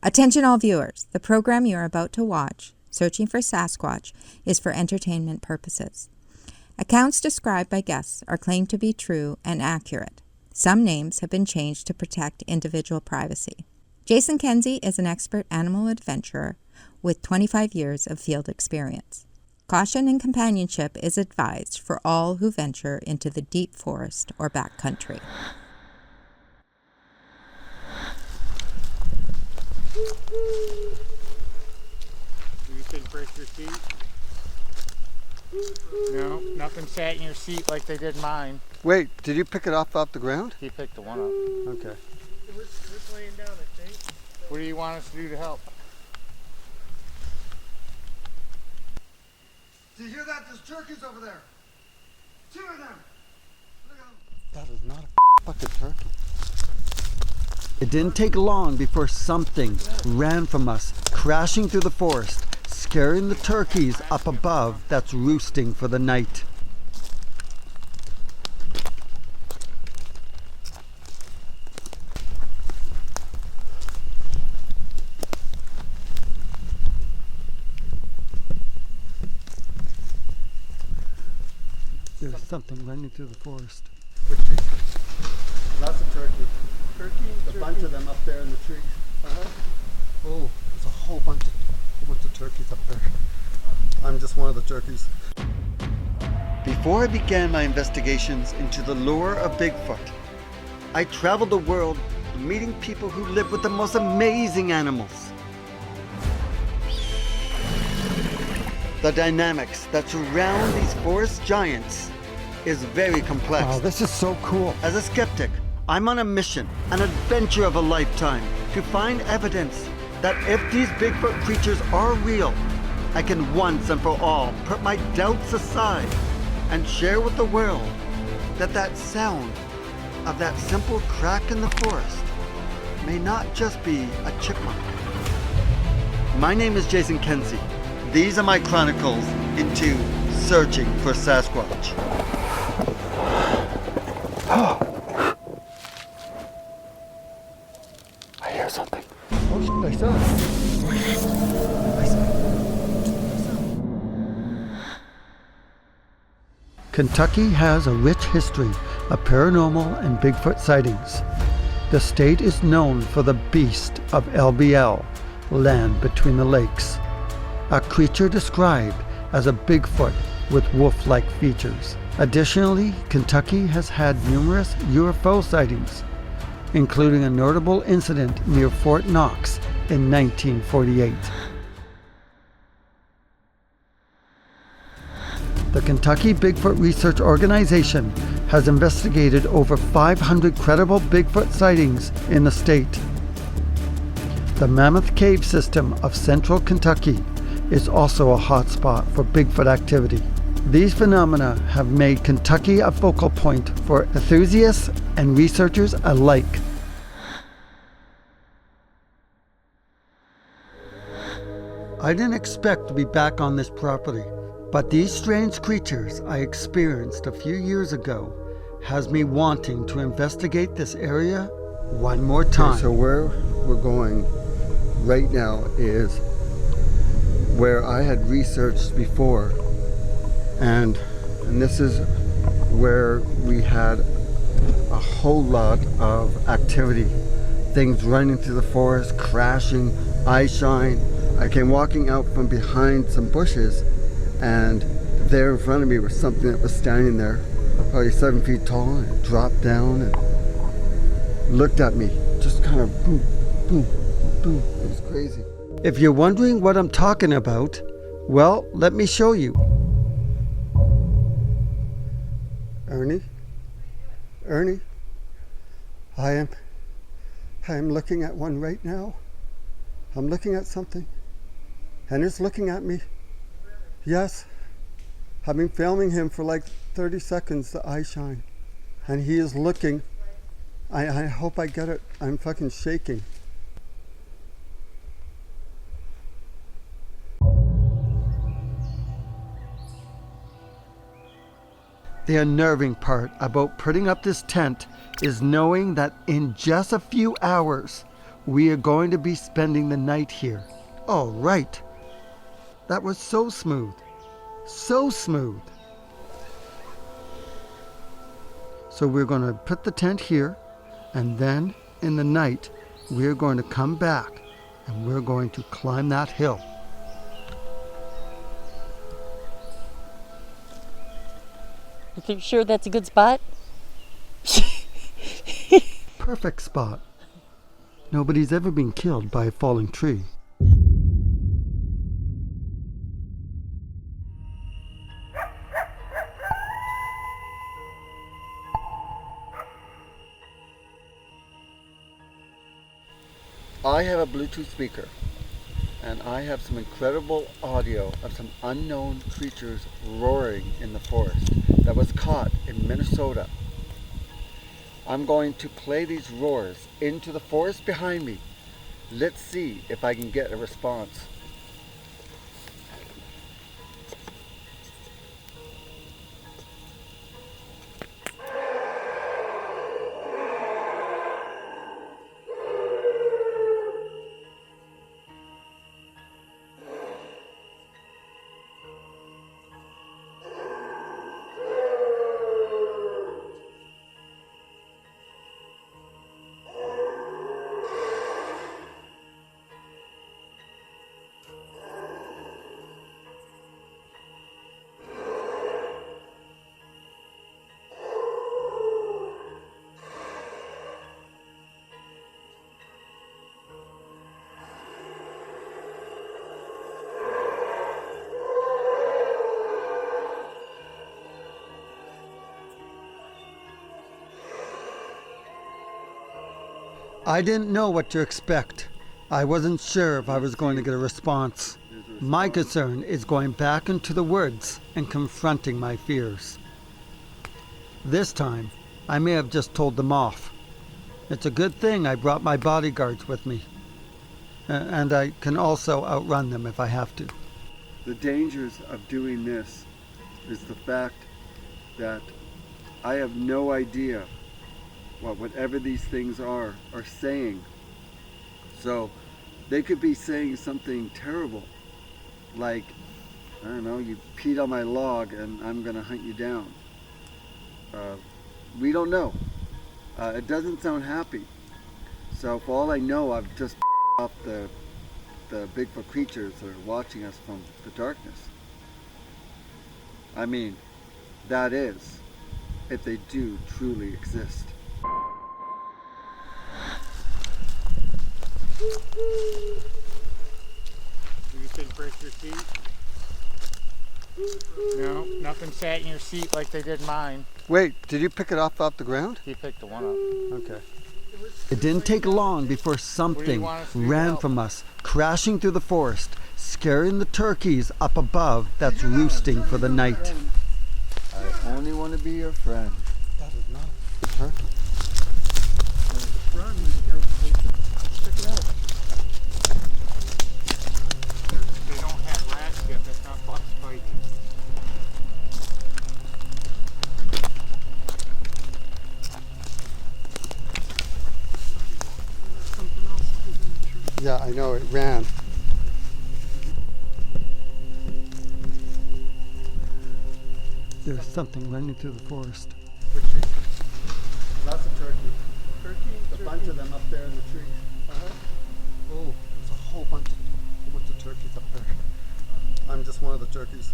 Attention all viewers, the program you are about to watch, Searching for Sasquatch, is for entertainment purposes. Accounts described by guests are claimed to be true and accurate. Some names have been changed to protect individual privacy. Jason Kenzie is an expert animal adventurer with 25 years of field experience. Caution and companionship is advised for all who venture into the deep forest or backcountry. You didn't break your seat? No, nothing sat in your seat like they did mine. Wait, did you pick it off the ground? He picked the one up. Okay. It was laying down, I think. What do you want us to do to help? Do you hear that? There's turkeys over there. 2 of them. Look at them. That is not a fucking turkey. It didn't take long before something ran from us, crashing through the forest, scaring the turkeys up above that's roosting for the night. There's something running through the forest. Lots of turkey. A bunch of them up there in the trees. Oh, there's a whole bunch of turkeys up there. I'm just one of the turkeys. Before I began my investigations into the lure of Bigfoot, I traveled the world meeting people who live with the most amazing animals. The dynamics that surround these forest giants is very complex. Wow, this is so cool. As a skeptic, I'm on a mission, an adventure of a lifetime, to find evidence that if these Bigfoot creatures are real, I can once and for all put my doubts aside and share with the world that that sound of that simple crack in the forest may not just be a chipmunk. My name is Jason Kenzie. These are my chronicles into searching for Sasquatch. I hear something. Oh shit, I saw it. Kentucky has a rich history of paranormal and Bigfoot sightings. The state is known for the beast of LBL, land between the lakes, a creature described as a Bigfoot with wolf-like features. Additionally, Kentucky has had numerous UFO sightings, including a notable incident near Fort Knox in 1948. The Kentucky Bigfoot Research Organization has investigated over 500 credible Bigfoot sightings in the state. The Mammoth Cave system of central Kentucky is also a hotspot for Bigfoot activity. These phenomena have made Kentucky a focal point for enthusiasts and researchers alike. I didn't expect to be back on this property, but these strange creatures I experienced a few years ago has me wanting to investigate this area one more time. Okay, so where we're going right now is where I had researched before, and this is where we had a whole lot of activity. Things running through the forest, crashing, eye shine. I came walking out from behind some bushes, and there in front of me was something that was standing there, probably 7 feet tall, and it dropped down and looked at me, just kind of boom, boom, boom. It was crazy. If you're wondering what I'm talking about, well, let me show you. Ernie, I am looking at one right now. I'm looking at something, and it's looking at me. Yes, I've been filming him for like 30 seconds, the eye shine, and he is looking. I hope I get it. I'm fucking shaking. The unnerving part about putting up this tent is knowing that in just a few hours, We are going to be spending the night here. Oh, right. That was so smooth. So smooth. So we're going to put the tent here, and then in the night, we're going to come back and we're going to climb that hill. You sure that's a good spot? Perfect spot. Nobody's ever been killed by a falling tree. I have a Bluetooth speaker, and I have some incredible audio of some unknown creatures roaring in the forest that was caught in Minnesota. I'm going to play these roars into the forest behind me. Let's see if I can get a response. I didn't know what to expect. I wasn't sure if I was going to get a response. My concern is going back into the woods and confronting my fears. This time, I may have just told them off. It's a good thing I brought my bodyguards with me. And I can also outrun them if I have to. The dangers of doing this is the fact that I have no idea what whatever these things are saying. So they could be saying something terrible, like, I don't know, you peed on my log and I'm gonna hunt you down. We don't know. It doesn't sound happy. So for all I know, I've just off the Bigfoot creatures that are watching us from the darkness. I mean, that is, if they do truly exist. Do you think break your seat? No, nothing sat in your seat like they did mine. Wait, did you pick it off the ground? He picked the one up. Okay. It didn't take long before something ran from us, crashing through the forest, scaring the turkeys up above that's roosting for the night. I only want to be your friend. That is not a turkey. Run, check it out. They don't have rats yet, that's not buck spike. Yeah, I know, it ran. There's something running through the forest. Lots of turkey. A bunch of them up there in the tree. Oh, there's a whole bunch of turkeys up there. I'm just one of the turkeys.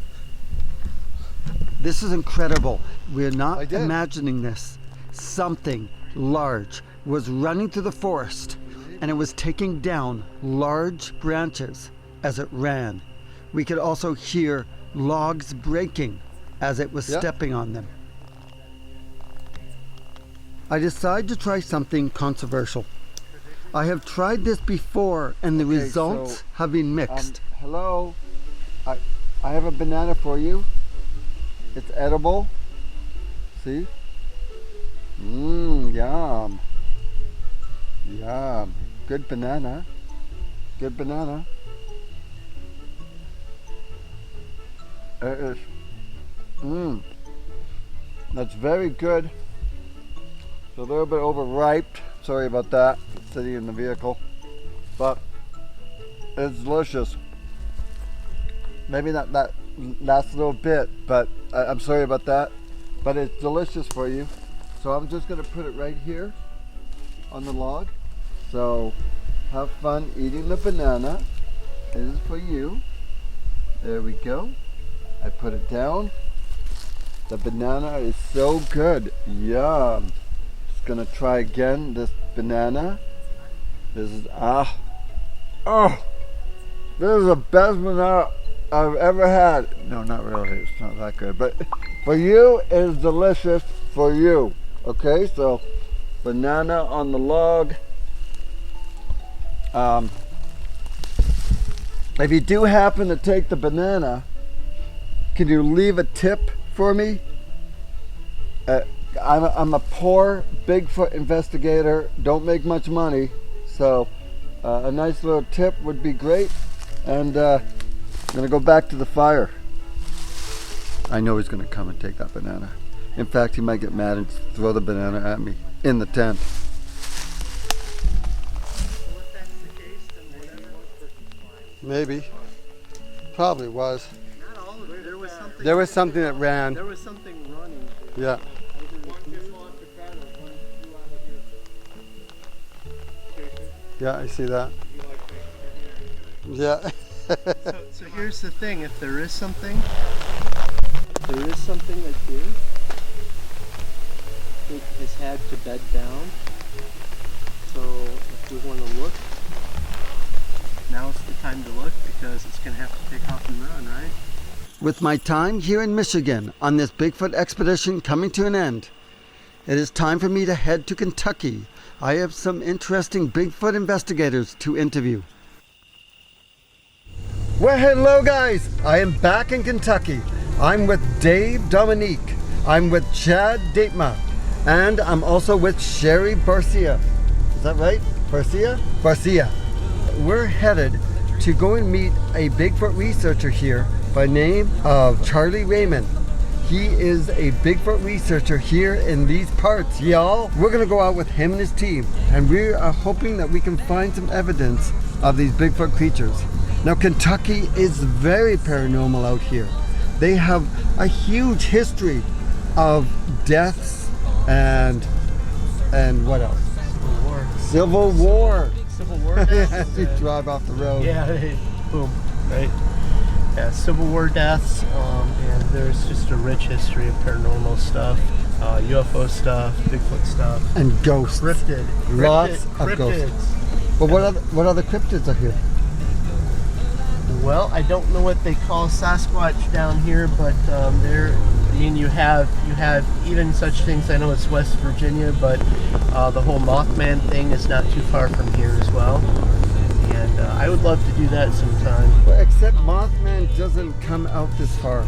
This is incredible. We're not imagining this. Something large was running through the forest, and it was taking down large branches as it ran. We could also hear logs breaking as it was stepping on them. I decided to try something controversial. I have tried this before and the results have been mixed. Hello, I have a banana for you. It's edible. See? Yum. Yum. Good banana. Good banana. It is. That's very good. It's a little bit overripe. Sorry about that. Sitting in the vehicle. but it's delicious. Maybe not that last little bit, but I'm sorry about that. But it's delicious for you. So I'm just gonna put it right here on the log. So have fun eating the banana. It is for you. There we go. I put it down. The banana is so good. Yum. Just gonna try again this banana. This is this is the best banana I've ever had. No, not really. It's not that good. But for you, it is delicious for you. Okay, so banana on the log. If you do happen to take the banana, can you leave a tip for me? I'm a poor Bigfoot investigator, don't make much money, so a nice little tip would be great. And I'm gonna go back to the fire. I know he's gonna come and take that banana. In fact, he might get mad and throw the banana at me in the tent. Maybe. Probably was. Not all of it. There was something that ran. There was something running. Yeah. Yeah, I see that. Yeah. So here's the thing. If there is something that's here, it has had to bed down. So if we want to look, now's the time to look, because it's going to have to take off and run, right? With my time here in Michigan on this Bigfoot expedition coming to an end, it is time for me to head to Kentucky. I have some interesting Bigfoot investigators to interview. Well, hello guys! I am back in Kentucky. I'm with Dave Dominique. I'm with Chad Datema. And I'm also with Sherry Barcia. Is that right? Barcia? Barcia. We're headed to go and meet a Bigfoot researcher here by name of Charlie Raymond. He is a Bigfoot researcher here in these parts, y'all. We're gonna go out with him and his team, and we are hoping that we can find some evidence of these Bigfoot creatures. Now, Kentucky is very paranormal out here. They have a huge history of deaths and what else? Civil War. Civil War. As you drive off the road. Yeah, boom, right? Yeah, Civil War deaths, and there's just a rich history of paranormal stuff, UFO stuff, Bigfoot stuff. And ghosts. Lots of cryptids. Ghosts. But what other cryptids are here? Well, I don't know what they call Sasquatch down here, but you have even such things. I know it's West Virginia, but the whole Mothman thing is not too far from here as well. And I would love to do that sometime. Well, except Mothman doesn't come out this far.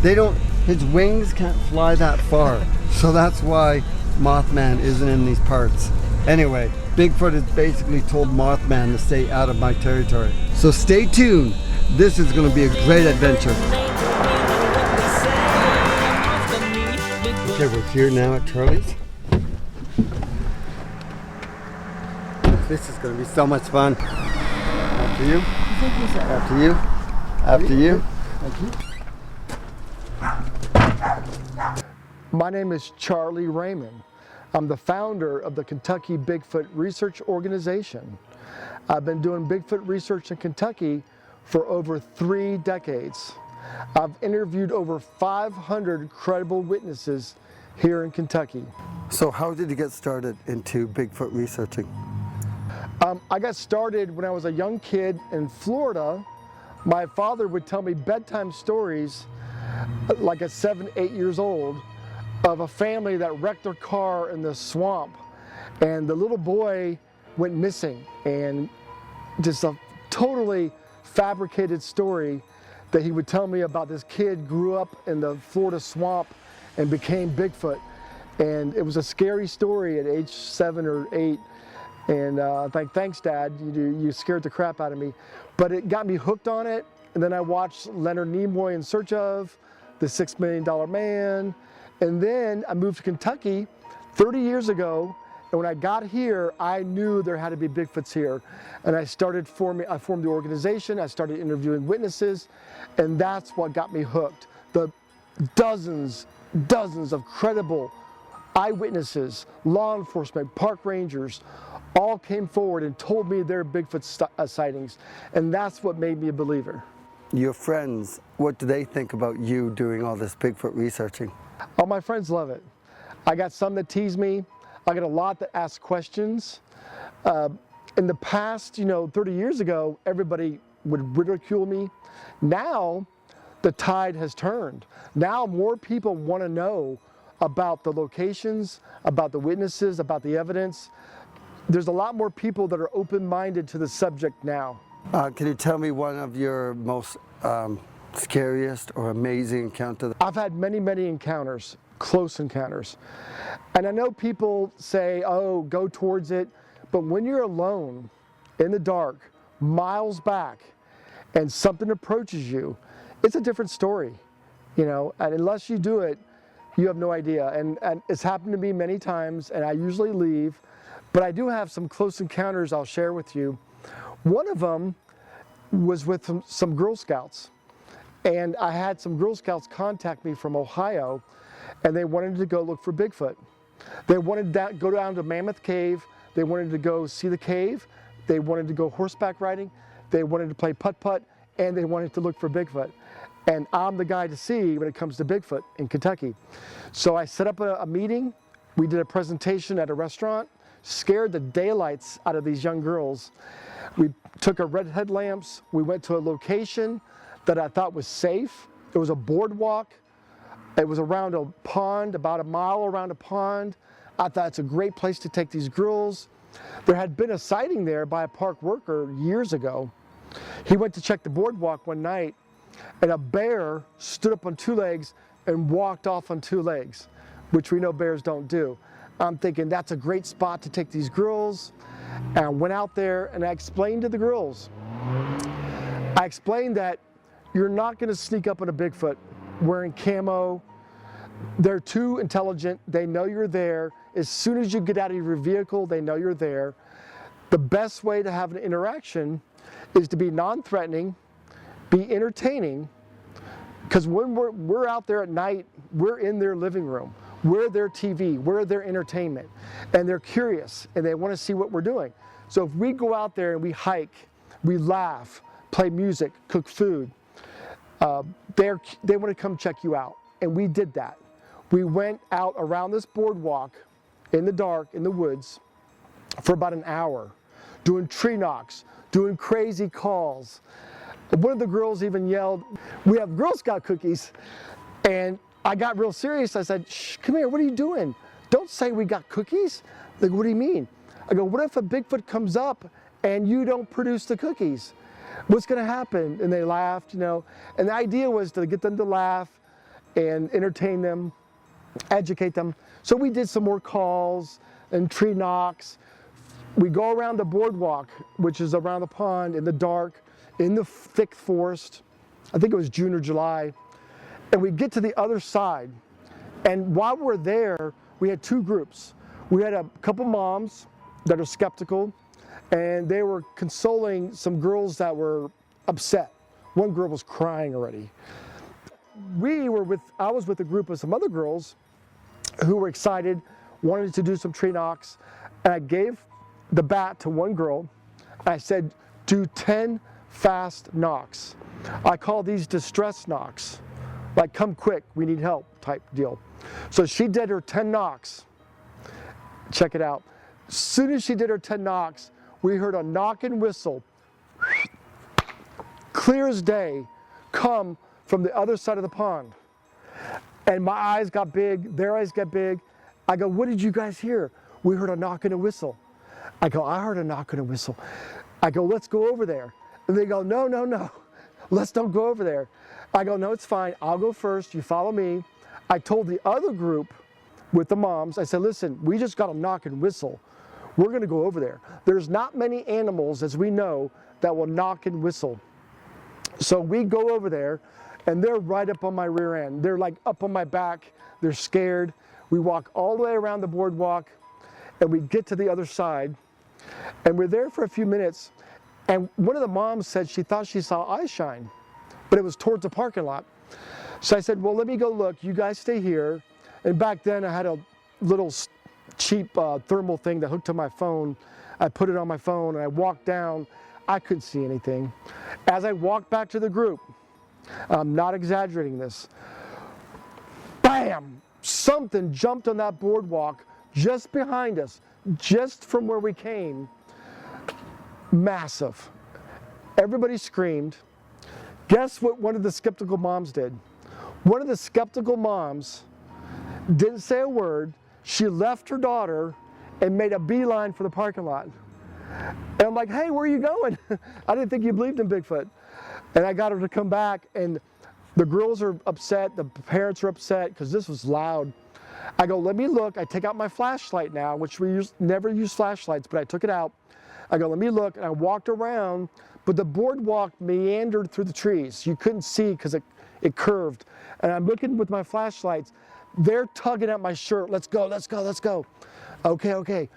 His wings can't fly that far. So that's why Mothman isn't in these parts. Anyway, Bigfoot has basically told Mothman to stay out of my territory. So stay tuned. This is going to be a great adventure. Okay, we're here now at Charlie's. This is going to be so much fun. After you. After you. After you. Thank you. My name is Charlie Raymond. I'm the founder of the Kentucky Bigfoot Research Organization. I've been doing Bigfoot research in Kentucky for over 3 decades. I've interviewed over 500 credible witnesses here in Kentucky. So how did you get started into Bigfoot researching? I got started when I was a young kid in Florida. My father would tell me bedtime stories, like at 7, 8 years old, of a family that wrecked their car in the swamp, and the little boy went missing, and just a totally fabricated story that he would tell me about this kid grew up in the Florida swamp and became Bigfoot. And it was a scary story at age 7 or 8. And thanks, Dad, you scared the crap out of me. But it got me hooked on it. And then I watched Leonard Nimoy In Search Of, The $6 Million Man. And then I moved to Kentucky 30 years ago, And when I got here, I knew there had to be Bigfoots here. And I formed the organization, I started interviewing witnesses, and that's what got me hooked. The dozens of credible eyewitnesses, law enforcement, park rangers, all came forward and told me their Bigfoot sightings. And that's what made me a believer. Your friends, what do they think about you doing all this Bigfoot researching? Oh, my friends love it. I got some that tease me. I got a lot that ask questions. In the past, 30 years ago, everybody would ridicule me. Now, the tide has turned. Now more people want to know about the locations, about the witnesses, about the evidence. There's a lot more people that are open-minded to the subject now. Can you tell me one of your most scariest or amazing encounters? I've had many, many encounters, close encounters. And I know people say, oh, go towards it. But when you're alone, in the dark, miles back, and something approaches you, it's a different story, and unless you do it, you have no idea. And it's happened to me many times, and I usually leave. But I do have some close encounters I'll share with you. One of them was with some Girl Scouts. And I had some Girl Scouts contact me from Ohio, and they wanted to go look for Bigfoot. They wanted to go down to Mammoth Cave. They wanted to go see the cave. They wanted to go horseback riding. They wanted to play putt-putt, and they wanted to look for Bigfoot. And I'm the guy to see when it comes to Bigfoot in Kentucky. So I set up a meeting. We did a presentation at a restaurant, scared the daylights out of these young girls. We took our red headlamps. We went to a location that I thought was safe. It was a boardwalk. It was around a pond, about a mile around a pond. I thought it's a great place to take these girls. There had been a sighting there by a park worker years ago. He went to check the boardwalk one night, and a bear stood up on two legs and walked off on two legs, which we know bears don't do. I'm thinking that's a great spot to take these girls. And I went out there and I explained to the girls. I explained that you're not going to sneak up on a Bigfoot wearing camo. They're too intelligent. They know you're there. As soon as you get out of your vehicle, they know you're there. The best way to have an interaction is to be non-threatening, be entertaining, because when we're out there at night, we're in their living room, we're their TV, we're their entertainment, and they're curious and they want to see what we're doing. So if we go out there and we hike, we laugh, play music, cook food, they want to come check you out. And we did that. We went out around this boardwalk in the dark, in the woods, for about an hour, doing tree knocks, doing crazy calls. One of the girls even yelled, "We have Girl Scout cookies." And I got real serious. I said, "Shh, come here, what are you doing? Don't say we got cookies." Like, what do you mean? I go, what if a Bigfoot comes up and you don't produce the cookies? What's gonna happen? And they laughed, And the idea was to get them to laugh and entertain them, educate them. So we did some more calls and tree knocks. We go around the boardwalk, which is around the pond in the dark, in the thick forest. I think it was June or July. And we get to the other side. And while we're there, we had two groups. We had a couple moms that are skeptical, and they were consoling some girls that were upset. One girl was crying already. I was with a group of some other girls who were excited, wanted to do some tree knocks, and I gave the bat to one girl. I said, do 10 fast knocks. I call these distress knocks, like come quick, we need help type deal. So she did her 10 knocks. Check it out. As soon as she did her 10 knocks, we heard a knock and whistle, clear as day, come from the other side of the pond. And my eyes got big, their eyes got big. I go, what did you guys hear? We heard a knock and a whistle. I go, I heard a knock and a whistle. I go, let's go over there. And they go, no, no, no, let's don't go over there. I go, no, it's fine, I'll go first, you follow me. I told the other group with the moms, I said, listen, we just got a knock and whistle. We're gonna go over there. There's not many animals, as we know, that will knock and whistle. So we go over there, and they're right up on my rear end. They're like up on my back, they're scared. We walk all the way around the boardwalk, and we get to the other side, and we're there for a few minutes, and one of the moms said she thought she saw eye shine, but it was towards the parking lot. So I said, well, let me go look, you guys stay here. And back then I had a little cheap thermal thing that hooked to my phone. I put it on my phone and I walked down. I couldn't see anything. As I walked back to the group, I'm not exaggerating this, bam, something jumped on that boardwalk just behind us, just from where we came. Massive. Everybody screamed. Guess what one of the skeptical moms did? One of the skeptical moms didn't say a word. She left her daughter and made a beeline for the parking lot. And I'm like, hey, where are you going? I didn't think you believed in Bigfoot. And I got her to come back, and the girls are upset, the parents are upset because this was loud. I go, let me look. I take out my flashlight now, which we never use flashlights, but I took it out. I go, let me look, and I walked around, but the boardwalk meandered through the trees. You couldn't see because it curved. And I'm looking with my flashlights. They're tugging at my shirt. Let's go, let's go, let's go. Okay, okay.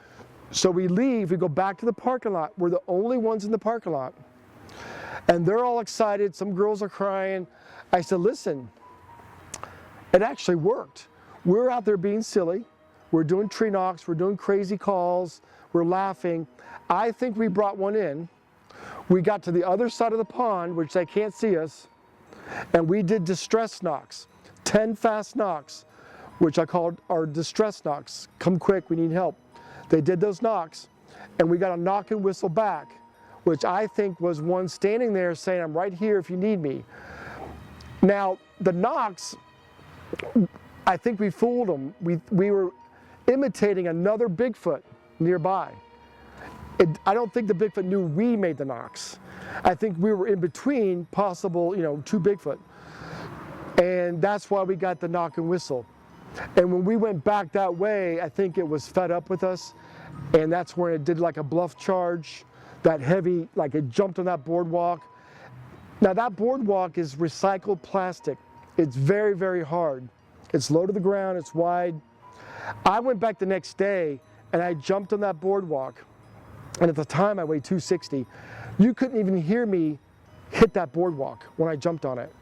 So we leave, we go back to the parking lot. We're the only ones in the parking lot. And they're all excited. Some girls are crying. I said, listen, it actually worked. We're out there being silly. We're doing tree knocks. We're doing crazy calls. We're laughing. I think we brought one in. We got to the other side of the pond, which they can't see us, and we did distress knocks, 10 fast knocks, which I called our distress knocks. Come quick, we need help. They did those knocks, and we got a knock and whistle back, which I think was one standing there saying, I'm right here if you need me. Now, the knocks, I think we fooled them. We were imitating another Bigfoot nearby. I don't think the Bigfoot knew we made the knocks. I think we were in between possible, two Bigfoot. And that's why we got the knock and whistle. And when we went back that way, I think it was fed up with us. And that's where it did like a bluff charge, that heavy, like it jumped on that boardwalk. Now that boardwalk is recycled plastic. It's very, very hard. It's low to the ground, it's wide. I went back the next day and I jumped on that boardwalk. And at the time I weighed 260. You couldn't even hear me hit that boardwalk when I jumped on it.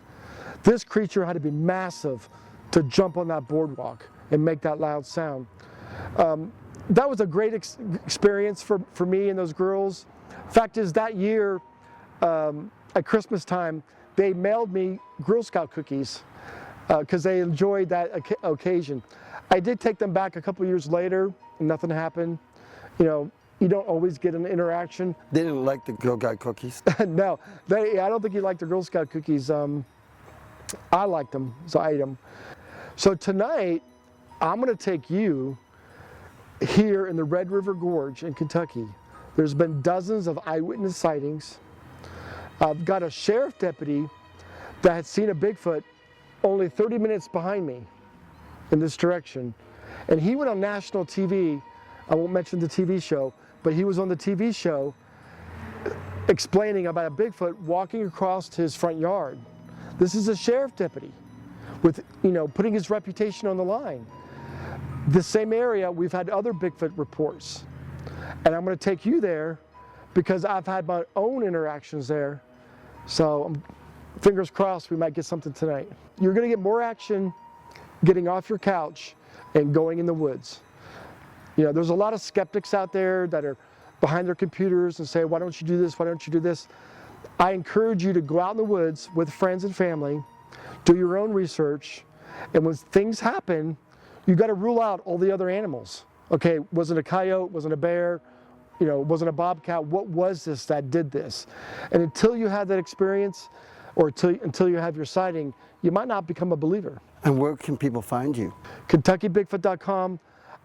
This creature had to be massive to jump on that boardwalk and make that loud sound. That was a great experience for me and those girls. Fact is, that year at Christmas time, they mailed me Girl Scout cookies because they enjoyed that occasion. I did take them back a couple years later and nothing happened. You don't always get an interaction. They didn't like the Girl Scout cookies? No, I don't think he liked the Girl Scout cookies. I liked them, so I ate them. So tonight, I'm gonna take you here in the Red River Gorge in Kentucky. There's been dozens of eyewitness sightings. I've got a sheriff deputy that had seen a Bigfoot only 30 minutes behind me in this direction. And he went on national TV. I won't mention the TV show, but he was on the TV show explaining about a Bigfoot walking across his front yard. This is a sheriff deputy with, putting his reputation on the line. The same area, we've had other Bigfoot reports. And I'm going to take you there because I've had my own interactions there. So fingers crossed we might get something tonight. You're going to get more action getting off your couch and going in the woods. There's a lot of skeptics out there that are behind their computers and say, why don't you do this? Why don't you do this? I encourage you to go out in the woods with friends and family, do your own research, and when things happen, you got to rule out all the other animals. Okay, was it a coyote? Was it a bear? Was it a bobcat? What was this that did this? And until you have that experience, or until you have your sighting, you might not become a believer. And where can people find you? KentuckyBigfoot.com.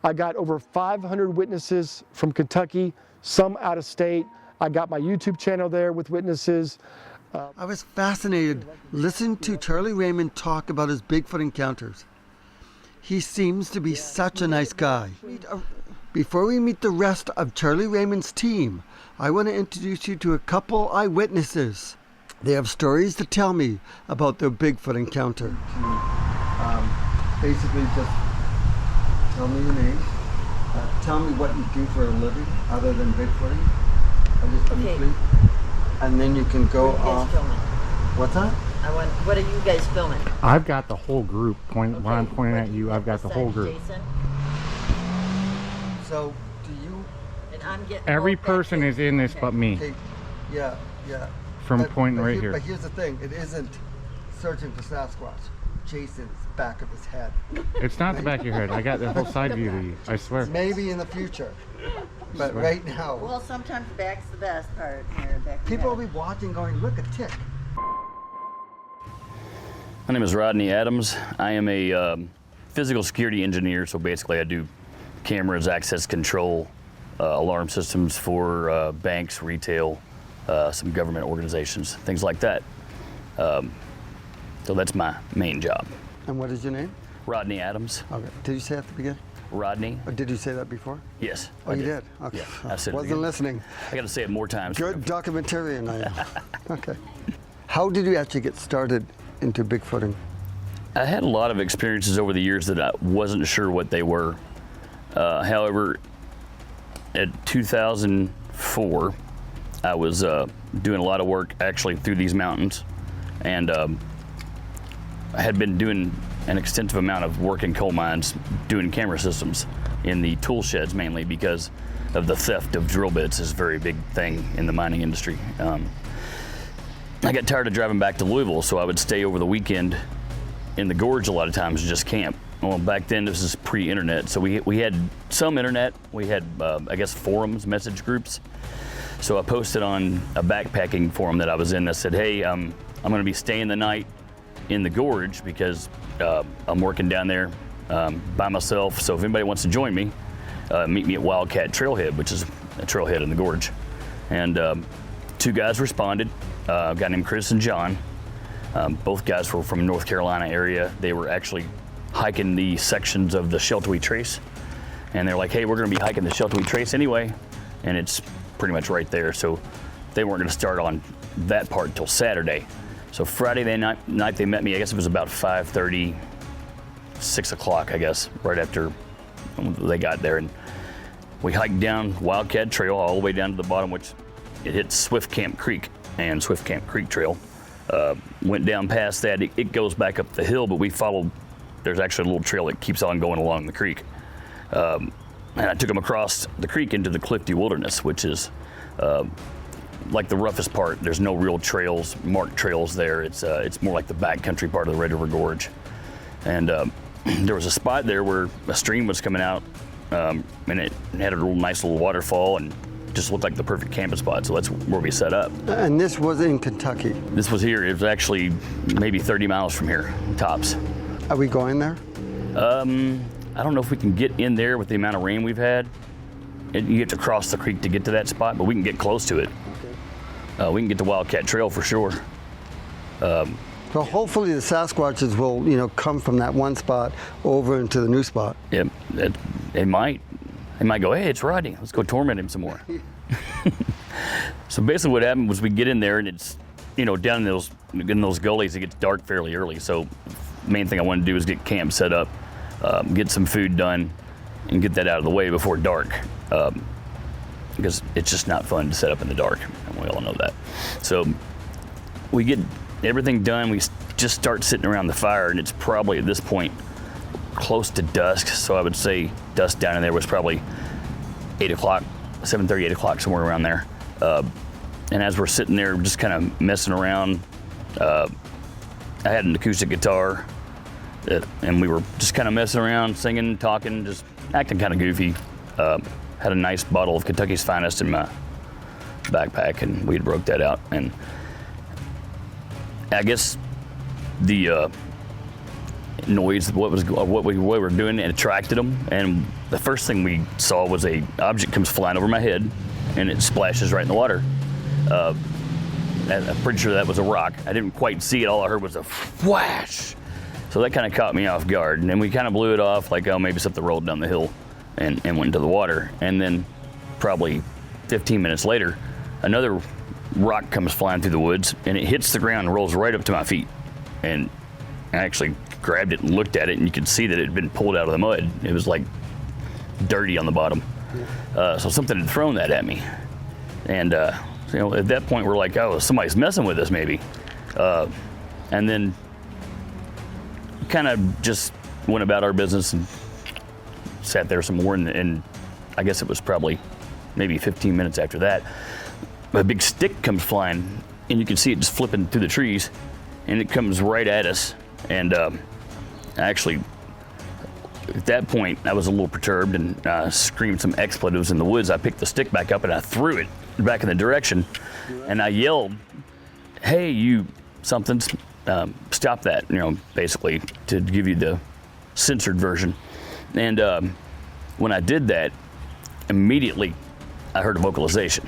I got over 500 witnesses from Kentucky, some out of state. I got my YouTube channel there with witnesses. I was fascinated listening to Charlie Raymond talk about his Bigfoot encounters. He seems to be such a nice guy. Before we meet the rest of Charlie Raymond's team, I want to introduce you to a couple eyewitnesses. They have stories to tell me about their Bigfoot encounter. Basically just tell me your name. Tell me what you do for a living other than Bigfooting. Okay. And then you can go What are you off. guys filming? What's that? What are you guys filming? I've got the whole group. When I'm pointing at you, I've got the whole group. Jason, So, do you? and I'm getting Every both back person here. is in this but me. Okay, yeah. From pointing right here. But here's the thing: it isn't searching for Sasquatch. Jason's back of his head. It's not the back of your head. I got the whole side view of you. I swear. Maybe in the future, but right now, Well, sometimes back's the best part here. Back of the people will head. be watching, going, "Look, a tick." My name is Rodney Adams. I am a physical security engineer, so basically I do cameras, access control, alarm systems for banks, retail, some government organizations, things like that. So that's my main job. And what is your name? Rodney Adams. Okay. Did you say at the beginning? Rodney? Or did you say that before? Yes. Oh, I you did? Okay. Yeah, I said it Wasn't again. listening. I got to say it more times. Good documentarian I am. Okay. How did you actually get started into Bigfooting? I had a lot of experiences over the years that I wasn't sure what they were. However, at 2004, I was doing a lot of work actually through these mountains, and I had been doing an extensive amount of work in coal mines, doing camera systems in the tool sheds mainly because of the theft of drill bits is a very big thing in the mining industry. I got tired of driving back to Louisville, so I would stay over the weekend in the gorge a lot of times and just camp. Well, back then this is pre-internet, so we had some internet. We had, I guess, forums, message groups. So I posted on a backpacking forum that I was in that said, hey, I'm going to be staying the night in the gorge because I'm working down there by myself. So if anybody wants to join me, meet me at Wildcat Trailhead, which is a trailhead in the gorge. And two guys responded, a guy named Chris and John. Both guys were from North Carolina area. They were actually hiking the sections of the Sheltowee Trace. And they're like, hey, we're gonna be hiking the Sheltowee Trace anyway. And it's pretty much right there. So they weren't gonna start on that part until Saturday. So Friday night they met me, I guess it was about 5:30, 6 o'clock, I guess, right after they got there. And we hiked down Wildcat Trail all the way down to the bottom, which it hits Swift Camp Creek and Swift Camp Creek Trail. Went down past that, it goes back up the hill, but we followed, there's actually a little trail that keeps on going along the creek. And I took them across the creek into the Clifty Wilderness, which is like the roughest part. There's no real trails, marked trails there. It's more like the backcountry part of the River Gorge. And there was a spot there where a stream was coming out, and it had a nice little waterfall and just looked like the perfect camping spot. So that's where we set up. And this was in Kentucky. This was here. It was actually maybe 30 miles from here, tops. Are we going there? I don't know if we can get in there with the amount of rain we've had. You have to cross the creek to get to that spot, but we can get close to it. We can get to Wildcat Trail for sure. So hopefully the Sasquatches will, come from that one spot over into the new spot. Yeah, they might. They might go, hey, it's Rodney. Let's go torment him some more. So basically what happened was we get in there and it's, down in those gullies, it gets dark fairly early. So the main thing I wanted to do is get camp set up, get some food done, and get that out of the way before dark. Because it's just not fun to set up in the dark, and we all know that. So we get everything done. We just start sitting around the fire, and it's probably at this point close to dusk. So I would say dusk down in there was probably 8 o'clock, 7:30, 8 o'clock, somewhere around there. And as we're sitting there just kind of messing around, I had an acoustic guitar, and we were just kind of messing around, singing, talking, just acting kind of goofy. Had a nice bottle of Kentucky's Finest in my backpack, and we had broke that out. And I guess the noise, what we were doing, it attracted them. And the first thing we saw was a object comes flying over my head, and it splashes right in the water. I'm pretty sure that was a rock. I didn't quite see it. All I heard was a flash. So that kind of caught me off guard. And then we kind of blew it off like, oh, maybe something rolled down the hill and went into the water. And then probably 15 minutes later, another rock comes flying through the woods, and it hits the ground and rolls right up to my feet. And I actually grabbed it and looked at it, and you could see that it had been pulled out of the mud. It was like dirty on the bottom. So something had thrown that at me. And at that point we're like, oh, somebody's messing with us maybe. And then kind of just went about our business and sat there some more, and I guess it was probably maybe 15 minutes after that, a big stick comes flying, and you can see it just flipping through the trees, and it comes right at us. And actually, at that point, I was a little perturbed and screamed some expletives in the woods. I picked the stick back up and I threw it back in the direction, and I yelled, "Hey, you something, stop that," basically to give you the censored version. And when I did that, immediately I heard a vocalization,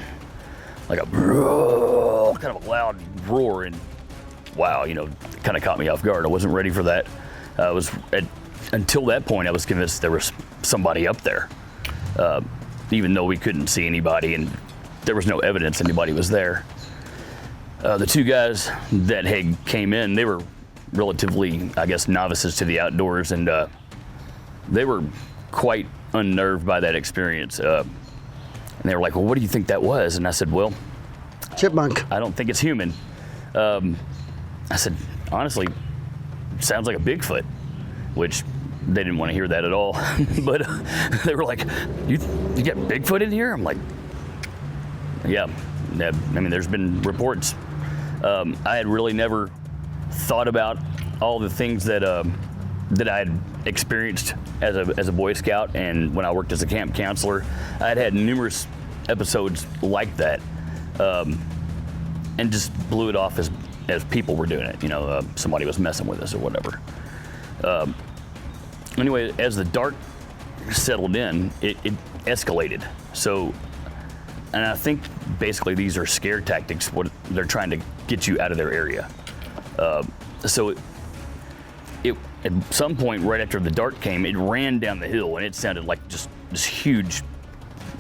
like a kind of a loud roar, and wow, it kind of caught me off guard. I wasn't ready for that. Until that point, I was convinced there was somebody up there, even though we couldn't see anybody and there was no evidence anybody was there. The two guys that had came in, they were relatively, I guess, novices to the outdoors, and they were quite unnerved by that experience. And they were like, "Well, what do you think that was?" And I said, "Well, Chipmunk. I don't think it's human." I said, "Honestly, it sounds like a Bigfoot," which they didn't want to hear that at all. But they were like, you got Bigfoot in here?" I'm like, yeah. I mean, there's been reports. I had really never thought about all the things that I had experienced as a Boy Scout, and when I worked as a camp counselor, I had numerous episodes like that, and just blew it off as people were doing it. Somebody was messing with us or whatever. Anyway, as the dark settled in, it escalated. So, and I think basically these are scare tactics. What they're trying to get you out of their area. So it at some point right after the dark came, it ran down the hill, and it sounded like just this huge,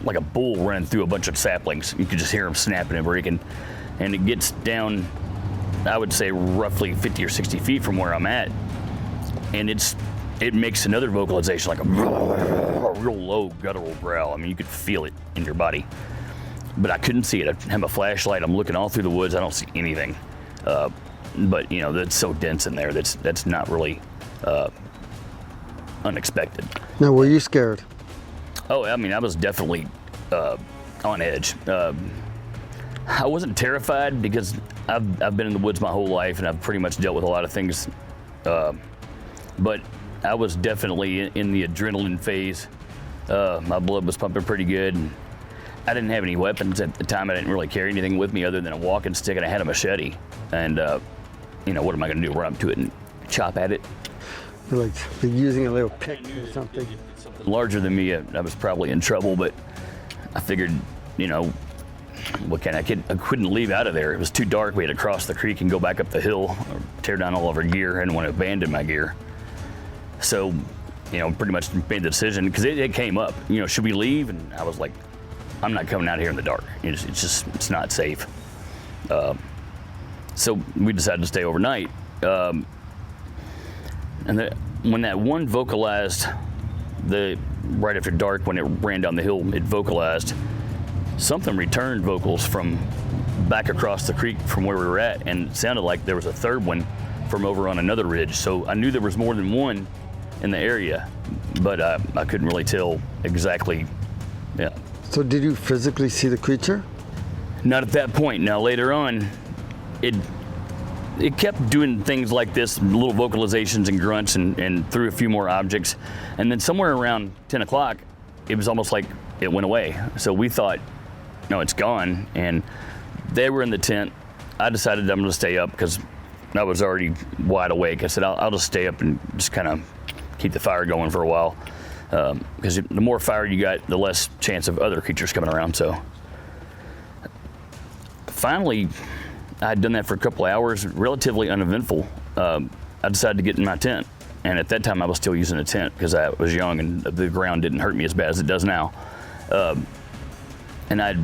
like a bull running through a bunch of saplings. You could just hear them snapping and breaking, and it gets down, I would say roughly 50 or 60 feet from where I'm at, and it makes another vocalization, like a real low guttural growl. I mean, you could feel it in your body. But I couldn't see it. I have a flashlight. I'm looking all through the woods. I don't see anything. But that's so dense in there. That's not really unexpected. Now, were you scared? Oh, I mean, I was definitely on edge. I wasn't terrified because I've been in the woods my whole life, and I've pretty much dealt with a lot of things. But I was definitely in the adrenaline phase. My blood was pumping pretty good. And I didn't have any weapons at the time. I didn't really carry anything with me other than a walking stick, and I had a machete. And, what am I going to do? Run up to it and chop at it? Like using a little pick or something. Something larger than me, I was probably in trouble, but I figured, I couldn't leave out of there. It was too dark. We had to cross the creek and go back up the hill, or tear down all of our gear. I didn't want to abandon my gear. So, pretty much made the decision, because it came up, should we leave? And I was like, I'm not coming out here in the dark. It's not safe. So we decided to stay overnight. And when that one vocalized, right after dark, when it ran down the hill, it vocalized, something returned vocals from back across the creek from where we were at, and it sounded like there was a third one from over on another ridge. So I knew there was more than one in the area, but I couldn't really tell exactly. Yeah. So did you physically see the creature? Not at that point. Now later on, it kept doing things like this, little vocalizations and grunts, and threw a few more objects. And then somewhere around 10 o'clock, it was almost like it went away. So we thought, no, it's gone. And they were in the tent. I decided I'm going to stay up because I was already wide awake. I said, I'll just stay up and just kind of keep the fire going for a while. Because the more fire you got, the less chance of other creatures coming around. So finally, I had done that for a couple of hours, relatively uneventful. I decided to get in my tent. And at that time, I was still using a tent because I was young and the ground didn't hurt me as bad as it does now. And I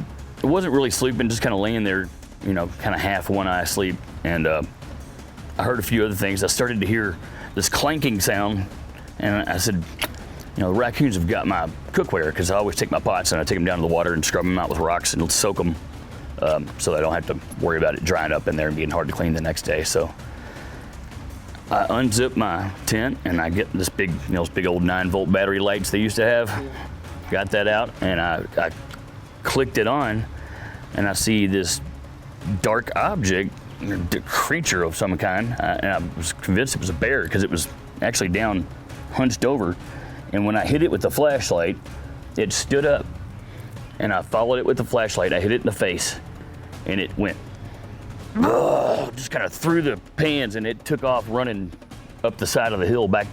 wasn't really sleeping, just kind of laying there, kind of half one eye asleep. And I heard a few other things. I started to hear this clanking sound, and I said, you know, the raccoons have got my cookware because I always take my pots and I take them down to the water and scrub them out with rocks and soak them so I don't have to worry about it drying up in there and being hard to clean the next day. So I unzip my tent and I get this big, you know, those big old 9-volt battery lights they used to have. Got that out and I clicked it on and I see this dark object, creature of some kind, and I was convinced it was a bear because it was actually down, hunched over. And when I hit it with the flashlight, it stood up. And I followed it with the flashlight. I hit it in the face, and it went, just kind of through the pans, and it took off running up the side of the hill, back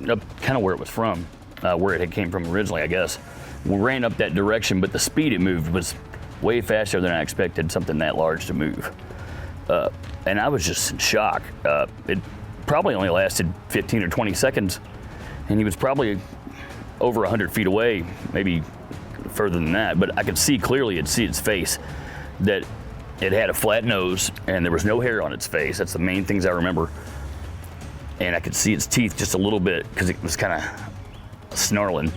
up kind of where it was from, where it had came from originally, I guess. We ran up that direction, but the speed it moved was way faster than I expected something that large to move. And I was just in shock. It probably only lasted 15 or 20 seconds, and he was probably over 100 feet away, maybe further than that, but I could see clearly, see its face, that it had a flat nose and there was no hair on its face. That's the main things I remember. And I could see its teeth just a little bit because it was kind of snarling.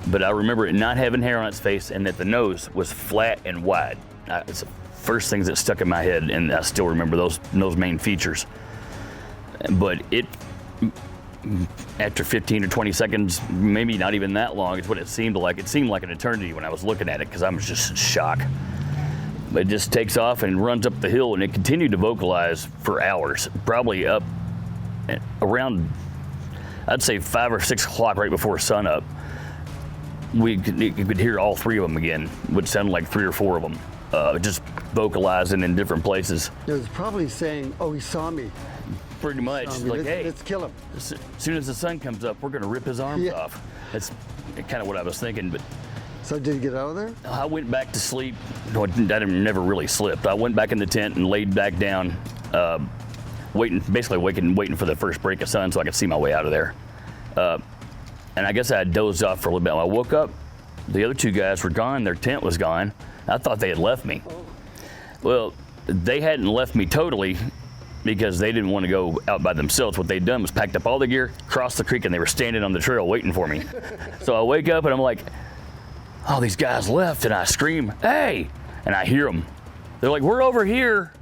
But I remember it not having hair on its face and that the nose was flat and wide. It's the first things that stuck in my head, and I still remember those main features. But it, after 15 or 20 seconds, maybe not even that long, is what it seemed like. It seemed like an eternity when I was looking at it because I was just in shock. It just takes off and runs up the hill, and it continued to vocalize for hours, probably up around, I'd say 5 or 6 o'clock right before sunup. You could hear all 3 of them again, which sounded like 3 or 4 of them, just vocalizing in different places. It was probably saying, "Oh, he saw me." Pretty much. Like, hey, let's kill him. As soon as the sun comes up, we're going to rip his arms off. That's kind of what I was thinking. But So did you get out of there? I went back to sleep. No, I never really slept. I went back in the tent and laid back down, waiting for the first break of sun so I could see my way out of there. And I guess I had dozed off for a little bit. When I woke up, the other 2 guys were gone. Their tent was gone. I thought they had left me. Well, they hadn't left me totally, because they didn't want to go out by themselves. What they'd done was packed up all the gear, crossed the creek, and they were standing on the trail waiting for me. So I wake up and I'm like, oh, these guys left, and I scream, "Hey!" And I hear them. They're like, "We're over here.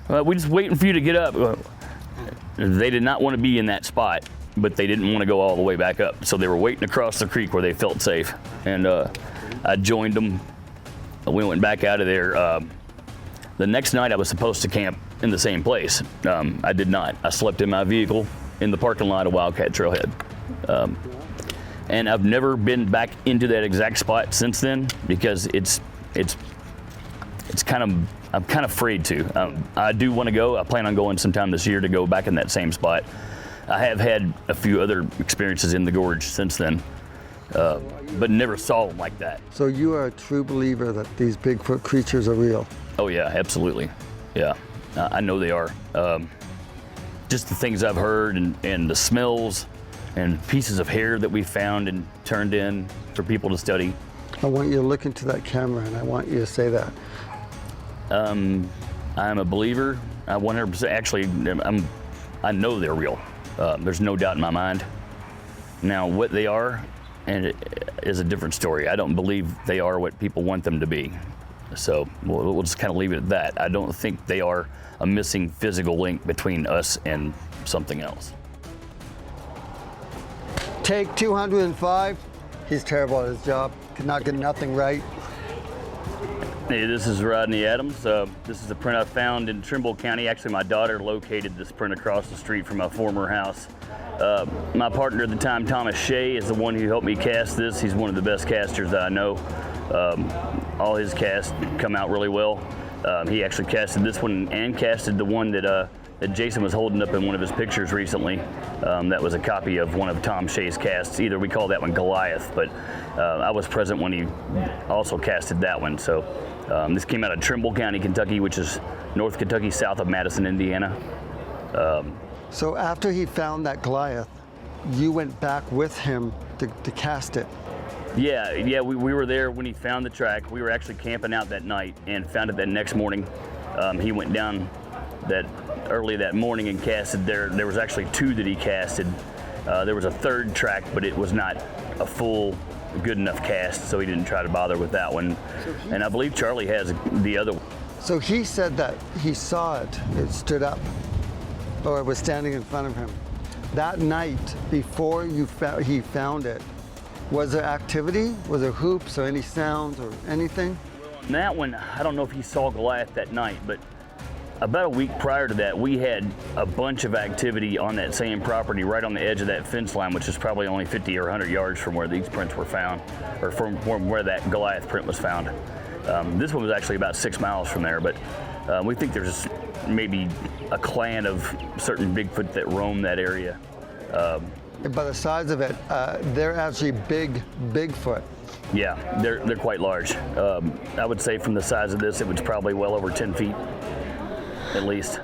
We're just waiting for you to get up." They did not want to be in that spot, but they didn't want to go all the way back up. So they were waiting across the creek where they felt safe. And I joined them. We went back out of there. The next night I was supposed to camp in the same place. I did not. I slept in my vehicle in the parking lot of Wildcat Trailhead. And I've never been back into that exact spot since then because it's kind of, I'm kind of afraid to. I do want to go. I plan on going sometime this year to go back in that same spot. I have had a few other experiences in the gorge since then, but never saw them like that. So you are a true believer that these Bigfoot creatures are real? Oh yeah, absolutely. Yeah, I know they are. Just the things I've heard and the smells and pieces of hair that we found and turned in for people to study. I want you to look into that camera and I want you to say that. I'm a believer. I 100%, actually, I know they're real. There's no doubt in my mind. Now, what they are and it is a different story. I don't believe they are what people want them to be. So we'll just kind of leave it at that. I don't think they are a missing physical link between us and something else. Take 205. He's terrible at his job. Could not get nothing right. Hey, this is Rodney Adams. This is a print I found in Trimble County. Actually, my daughter located this print across the street from my former house. My partner at the time, Thomas Shea, is the one who helped me cast this. He's one of the best casters that I know. All his casts come out really well. He actually casted this one and casted the one that Jason was holding up in one of his pictures recently. That was a copy of one of Tom Shea's casts. Either we call that one Goliath, but I was present when he also casted that one. So this came out of Trimble County, Kentucky, which is North Kentucky, south of Madison, Indiana. So after he found that Goliath, you went back with him to cast it. Yeah, we were there when he found the track. We were actually camping out that night and found it that next morning. He went down that early that morning and casted there. There was actually 2 that he casted. There was a third track, but it was not a full good enough cast, so he didn't try to bother with that one. And I believe Charlie has the other one. So he said that he saw it. It stood up, or it was standing in front of him. That night, before he found it, was there activity? Was there hoops or any sounds or anything? And that one, I don't know if he saw Goliath that night, but about a week prior to that, we had a bunch of activity on that same property right on the edge of that fence line, which is probably only 50 or 100 yards from where these prints were found, or from where that Goliath print was found. This one was actually about 6 miles from there, but we think there's maybe a clan of certain Bigfoot that roam that area. By the size of it, they're actually big Bigfoot. Yeah, they're quite large. I would say from the size of this, it was probably well over 10 feet, at least.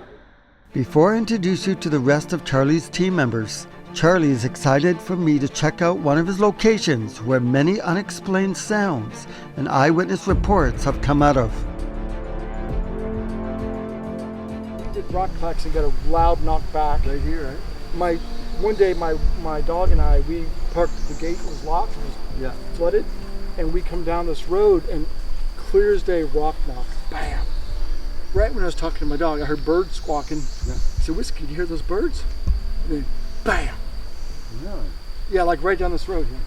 Before I introduce you to the rest of Charlie's team members, Charlie is excited for me to check out one of his locations where many unexplained sounds and eyewitness reports have come out of. Did rock clacks and got a loud knock back. Right here, right? One day my dog and I, we parked, the gate was locked, it was flooded, and we come down this road and clear as day rock knock, bam. Right when I was talking to my dog, I heard birds squawking. Yeah. I said, Whiskey, do you hear those birds? And then bam. Really? Yeah, like right down this road here.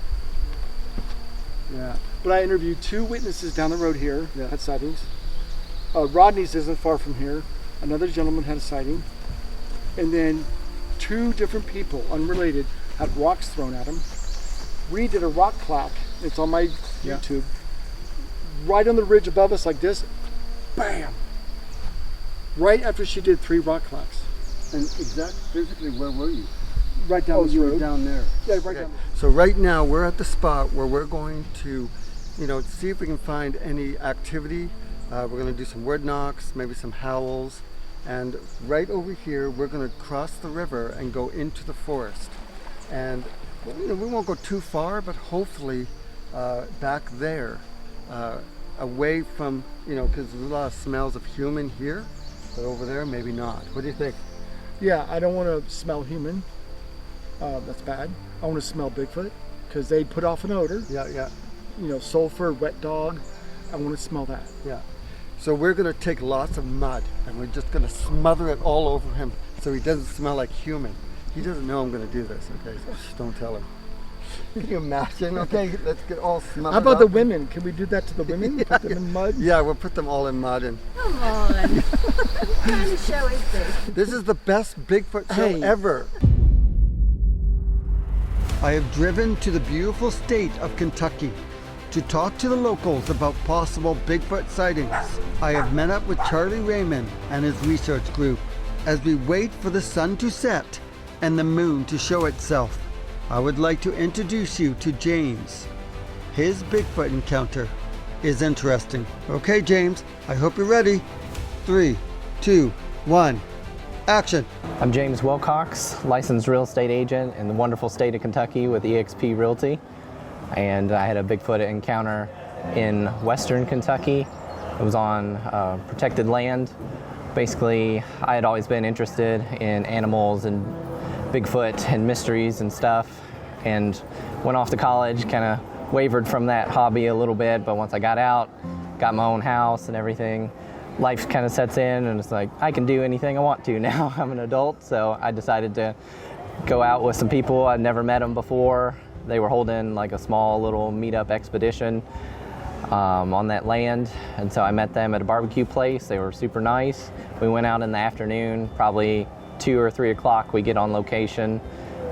Yeah. But I interviewed 2 witnesses down the road here, had sightings. Rodney's isn't far from here. Another gentleman had a sighting. And then 2 different people, unrelated, had rocks thrown at them. We did a rock clack. It's on my YouTube. Right on the ridge above us like this, bam. Right after she did 3 rock clacks. And physically, where were you? Right down this road. Down there. Yeah, right down there. So right now, we're at the spot where we're going to, see if we can find any activity. We're going to do some wood knocks, maybe some howls. And right over here, we're going to cross the river and go into the forest. And we won't go too far, but hopefully back there, away from, because there's a lot of smells of human here, but over there, maybe not. What do you think? Yeah, I don't want to smell human. That's bad. I want to smell Bigfoot because they put off an odor. Yeah. Sulfur, wet dog. I want to smell that. Yeah. So we're going to take lots of mud and we're just going to smother it all over him so he doesn't smell like human. He doesn't know I'm going to do this, okay? So don't tell him. Can you imagine? Okay, let's get all smothered. How about up. the women? Can we do that to the women? Put them in mud? Yeah, we'll put them all in mud. And Come on. What kind of show is this? this is the best Bigfoot show ever. I have driven to the beautiful state of Kentucky to talk to the locals about possible Bigfoot sightings. I have met up with Charlie Raymond and his research group as we wait for the sun to set and the moon to show itself. I would like to introduce you to James. His Bigfoot encounter is interesting. Okay, James, I hope you're ready. 3, 2, 1, action. I'm James Wilcox, licensed real estate agent in the wonderful state of Kentucky with eXp Realty. And I had a Bigfoot encounter in western Kentucky. It was on protected land. Basically, I had always been interested in animals and Bigfoot and mysteries and stuff, and went off to college, kind of wavered from that hobby a little bit, but once I got out, got my own house and everything, life kind of sets in and it's like, I can do anything I want to now. I'm an adult, so I decided to go out with some people. I'd never met them before. They were holding like a small little meetup expedition on that land, and so I met them at a barbecue place. They were super nice. We went out in the afternoon, probably 2 or 3 o'clock. We get on location.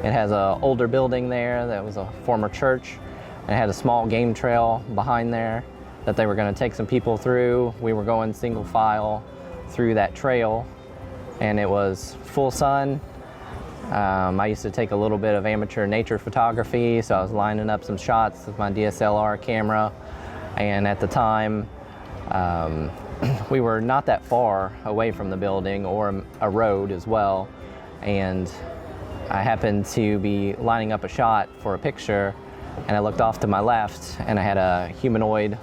It has an older building there that was a former church, and it had a small game trail behind there that they were going to take some people through. We were going single file through that trail, and it was full sun. I used to take a little bit of amateur nature photography, so I was lining up some shots with my DSLR camera, and at the time we were not that far away from the building or a road as well, and I happened to be lining up a shot for a picture, and I looked off to my left and I had a humanoid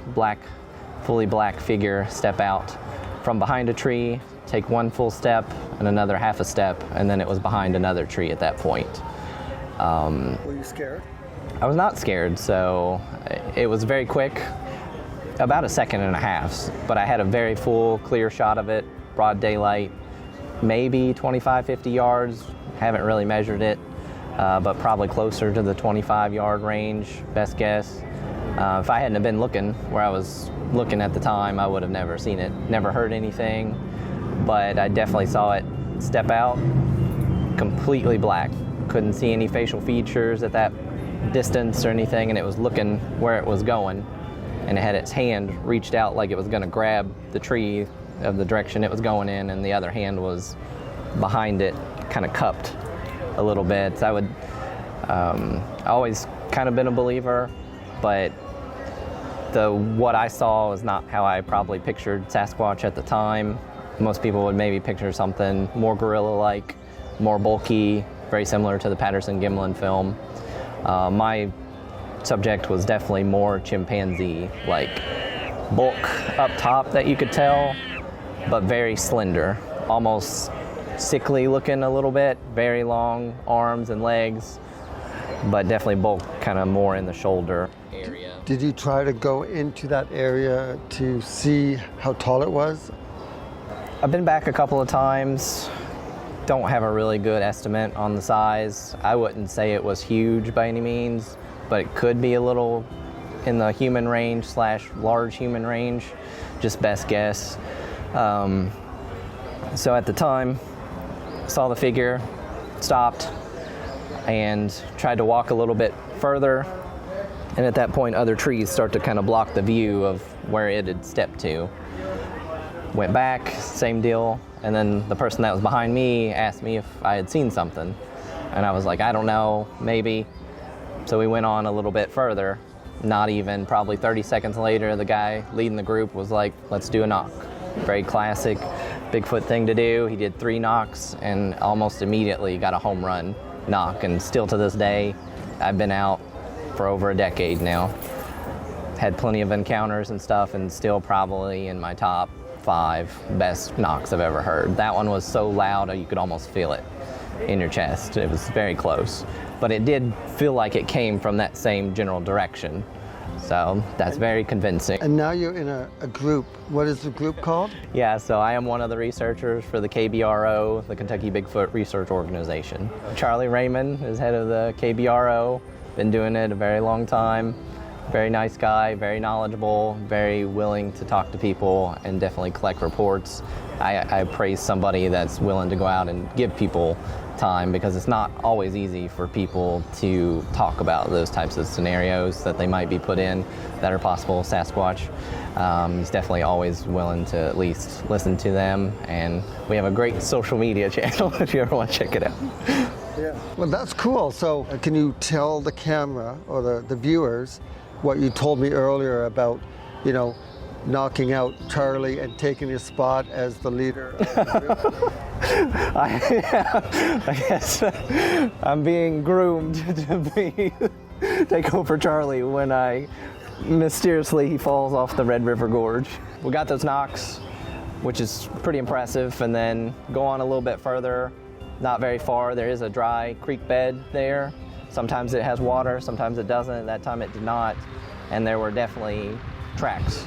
fully black figure step out from behind a tree, take one full step and another half a step, and then it was behind another tree at that point. Were you scared? I was not scared, so it was very quick, about a second and a half, but I had a very full, clear shot of it, broad daylight, maybe 25, 50 yards, haven't really measured it, but probably closer to the 25-yard range, best guess. If I hadn't have been looking where I was looking at the time, I would have never seen it, never heard anything, but I definitely saw it step out, completely black. Couldn't see any facial features at that distance or anything, and it was looking where it was going, and it had its hand reached out like it was going to grab the tree of the direction it was going in, and the other hand was behind it, kind of cupped a little bit. So I would always kind of been a believer, but what I saw was not how I probably pictured Sasquatch at the time. Most people would maybe picture something more gorilla-like, more bulky, very similar to the Patterson-Gimlin film. My subject was definitely more chimpanzee, like bulk up top that you could tell, but very slender, almost sickly looking a little bit, very long arms and legs, but definitely bulk kind of more in the shoulder area. Did you try to go into that area to see how tall it was? I've been back a couple of times. Don't have a really good estimate on the size. I wouldn't say it was huge by any means, but it could be a little in the human range / large human range, just best guess. So at the time, saw the figure, stopped, and tried to walk a little bit further. And at that point, other trees start to kind of block the view of where it had stepped to. Went back, same deal, and then the person that was behind me asked me if I had seen something. And I was like, I don't know, maybe. So we went on a little bit further. Not even, probably 30 seconds later, the guy leading the group was like, let's do a knock. Very classic Bigfoot thing to do. He did 3 knocks and almost immediately got a home run knock. And still to this day, I've been out for over a decade now. Had plenty of encounters and stuff, and still probably in my top 5 best knocks I've ever heard. That one was so loud you could almost feel it in your chest. It was very close, but it did feel like it came from that same general direction. So that's very convincing. And now you're in a group. What is the group called? Yeah, so I am one of the researchers for the KBRO, the Kentucky Bigfoot Research Organization. Charlie Raymond is head of the KBRO, been doing it a very long time. Very nice guy, very knowledgeable, very willing to talk to people and definitely collect reports. I praise somebody that's willing to go out and give people time, because it's not always easy for people to talk about those types of scenarios that they might be put in that are possible Sasquatch. He's definitely always willing to at least listen to them, and we have a great social media channel if you ever want to check it out. Yeah. Well, that's cool. So can you tell the camera or the viewers what you told me earlier about, you know, knocking out Charlie and taking his spot as the leader of the group? I guess I'm being groomed to take over Charlie when he falls off the Red River Gorge. We got those knocks, which is pretty impressive, and then go on a little bit further, not very far. There is a dry creek bed there. Sometimes it has water, sometimes it doesn't. That time it did not, and there were definitely tracks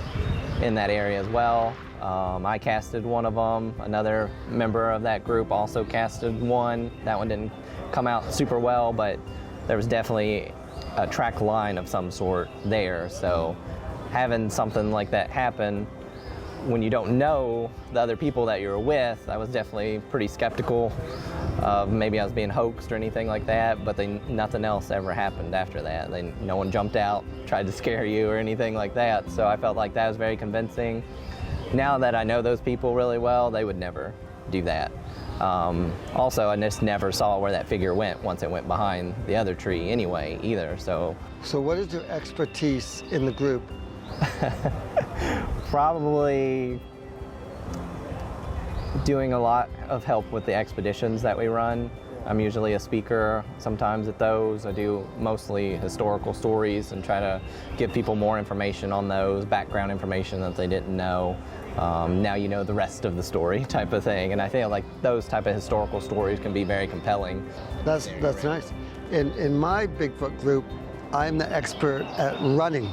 in that area as well. I casted one of them. Another member of that group also casted one. That one didn't come out super well, but there was definitely a track line of some sort there. So having something like that happen when you don't know the other people that you're with, I was definitely pretty skeptical of maybe I was being hoaxed or anything like that, but nothing else ever happened after that. No one jumped out, tried to scare you or anything like that, so I felt like that was very convincing. Now that I know those people really well, they would never do that. Also, I just never saw where that figure went once it went behind the other tree anyway, either, so. So what is your expertise in the group? Probably doing a lot of help with the expeditions that we run. I'm usually a speaker sometimes at those. I do mostly historical stories and try to give people more information on those, background information that they didn't know. now you know the rest of the story type of thing. And I feel like those type of historical stories can be very compelling. That's nice. In my Bigfoot group, I'm the expert at running.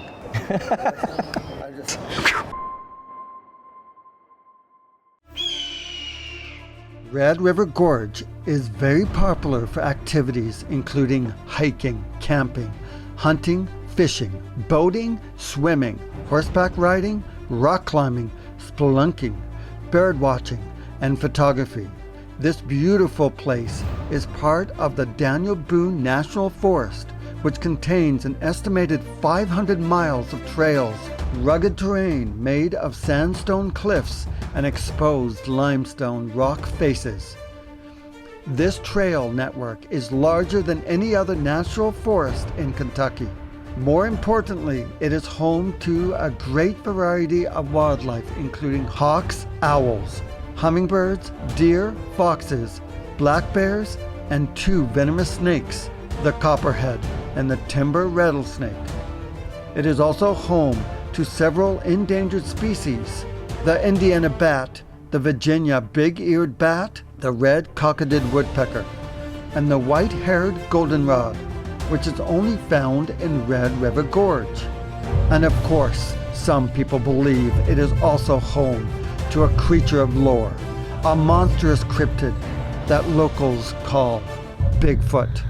Red River Gorge is very popular for activities including hiking, camping, hunting, fishing, boating, swimming, horseback riding, rock climbing, spelunking, bird watching, and photography. This beautiful place is part of the Daniel Boone National Forest, which contains an estimated 500 miles of trails, rugged terrain made of sandstone cliffs and exposed limestone rock faces. This trail network is larger than any other national forest in Kentucky. More importantly, it is home to a great variety of wildlife, including hawks, owls, hummingbirds, deer, foxes, black bears, and 2 venomous snakes, the copperhead and the timber rattlesnake. It is also home to several endangered species: the Indiana bat, the Virginia big-eared bat, the red cockaded woodpecker, and the white-haired goldenrod, which is only found in Red River Gorge. And of course, some people believe it is also home to a creature of lore, a monstrous cryptid that locals call Bigfoot.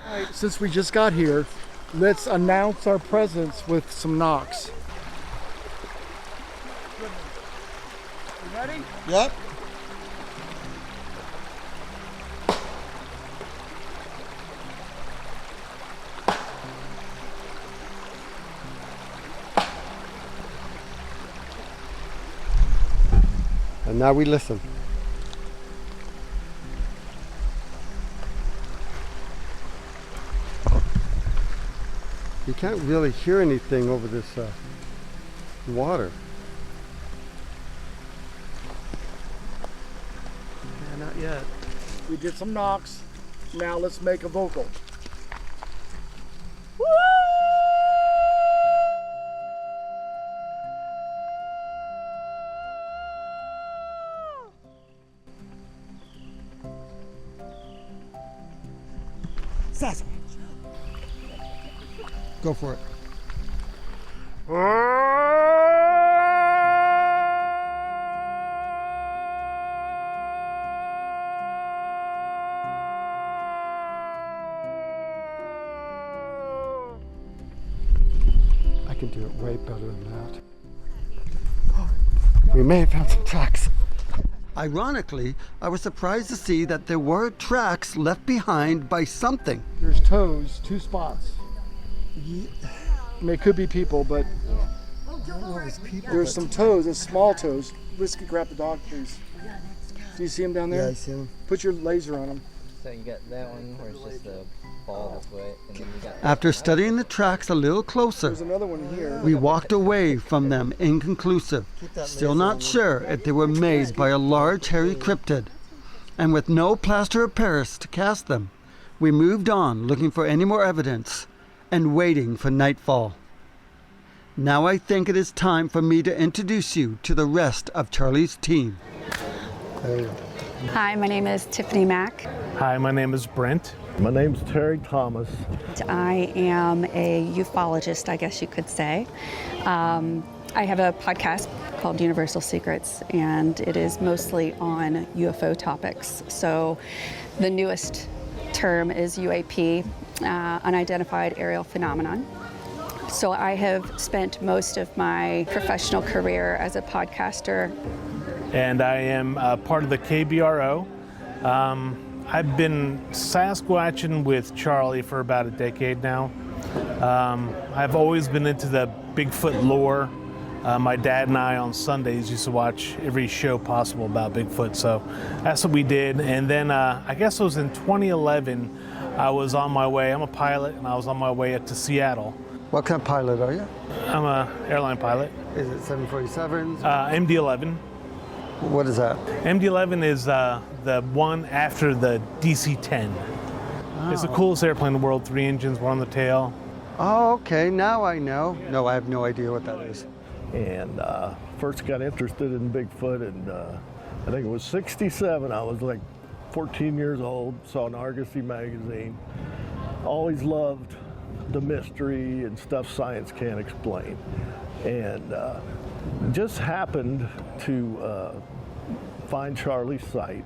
All right, since we just got here, let's announce our presence with some knocks. You ready? Yep. And now we listen. You can't really hear anything over this water. Yeah, not yet. We did some knocks. Now let's make a vocal. Sasquatch. Go for it. I can do it way better than that. We may have found some tracks. Ironically, I was surprised to see that there were tracks left behind by something. There's toes, 2 spots. I mean, it could be people, but there's some toes and small toes. Whiskey, grab the dog, please. Do you see him down there? Yeah, I see him. Put your laser on him. So you got that one where it's just a ball this way, and then you got After studying the tracks a little closer, There's another one here. we walked away from them inconclusive, still not sure if they were made by a large hairy cryptid. And with no plaster of Paris to cast them, we moved on looking for any more evidence and waiting for nightfall. Now I think it is time for me to introduce you to the rest of Charlie's team. Hi, my name is Tiffany Mack. Hi, my name is Brent. My name's Terry Thomas. I am a ufologist, I guess you could say. I have a podcast called Universal Secrets, and it is mostly on UFO topics. So the newest term is UAP, unidentified aerial phenomenon. So I have spent most of my professional career as a podcaster. And I am part of the KBRO. I've been Sasquatching with Charlie for about a decade now. I've always been into the Bigfoot lore. My dad and I on Sundays used to watch every show possible about Bigfoot, so that's what we did. And then I guess it was in 2011, I was on my way, I'm a pilot, and I was on my way up to Seattle. What kind of pilot are you? I'm an airline pilot. Is it 747s? MD-11. What is that? MD-11 is the one after the DC-10. It's the coolest airplane in the world, 3 engines, 1 on the tail. Oh, okay, now I know. No, I have no idea what that is. And first got interested in Bigfoot, and I think it was 67. I was like 14 years old, saw an Argosy magazine. Always loved the mystery and stuff science can't explain. And just happened to find Charlie's site.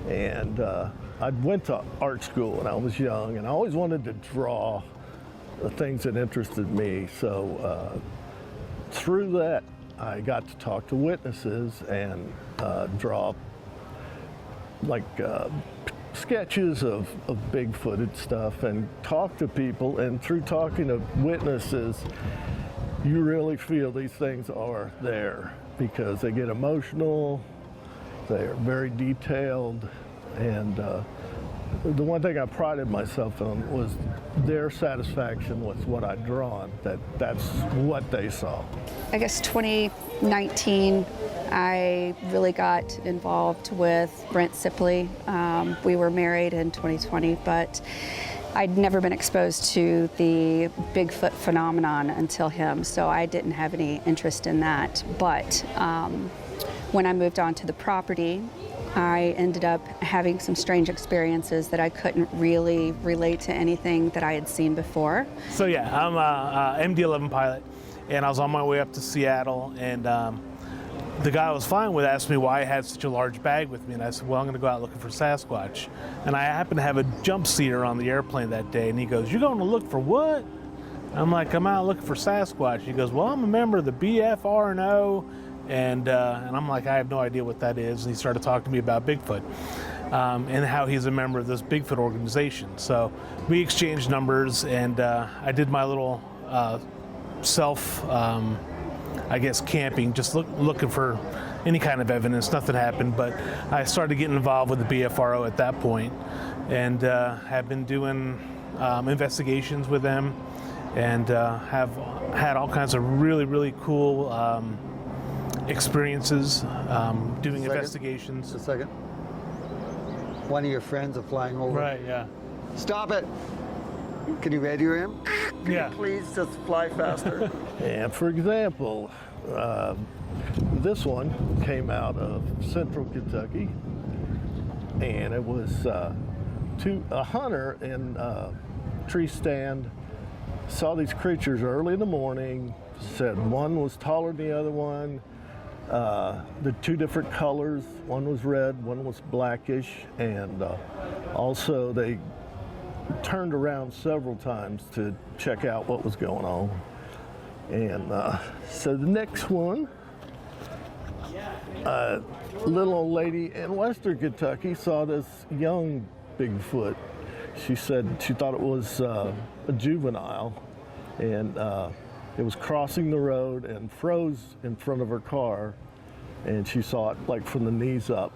And I went to art school when I was young, and I always wanted to draw the things that interested me. So through that, I got to talk to witnesses and draw like sketches of Bigfooted stuff and talk to people. And through talking to witnesses, you really feel these things are there because they get emotional, they're very detailed, and the one thing I prided myself on was their satisfaction with what I'd drawn, that's what they saw. I guess 2019, I really got involved with Brent Sipley. We were married in 2020, but I'd never been exposed to the Bigfoot phenomenon until him, so I didn't have any interest in that. But when I moved onto the property, I ended up having some strange experiences that I couldn't really relate to anything that I had seen before. So yeah, I'm a MD-11 pilot, and I was on my way up to Seattle, and the guy I was flying with asked me why I had such a large bag with me, and I said, well, I'm gonna go out looking for Sasquatch. And I happened to have a jump seater on the airplane that day, and he goes, you're going to look for what? I'm like, I'm out looking for Sasquatch. He goes, well, I'm a member of the BFRNO, and I'm like, I have no idea what that is. And he started talking to me about Bigfoot and how he's a member of this Bigfoot organization. So we exchanged numbers, and I did my little I guess camping, just looking for any kind of evidence. Nothing happened, but I started getting involved with the BFRO at that point, and have been doing investigations with them, and have had all kinds of really cool experiences doing investigations. Just a second. One of your friends are flying over. Right, yeah. Stop it! Can you radio him? Yeah. Please just fly faster. And for example, this one came out of central Kentucky, and it was a hunter in a tree stand, saw these creatures early in the morning, said one was taller than the other one, the two different colors, one was red, one was blackish, and also they turned around several times to check out what was going on. And so the next one, a little old lady in western Kentucky saw this young Bigfoot. She said she thought it was a juvenile, and it was crossing the road and froze in front of her car, and she saw it like from the knees up.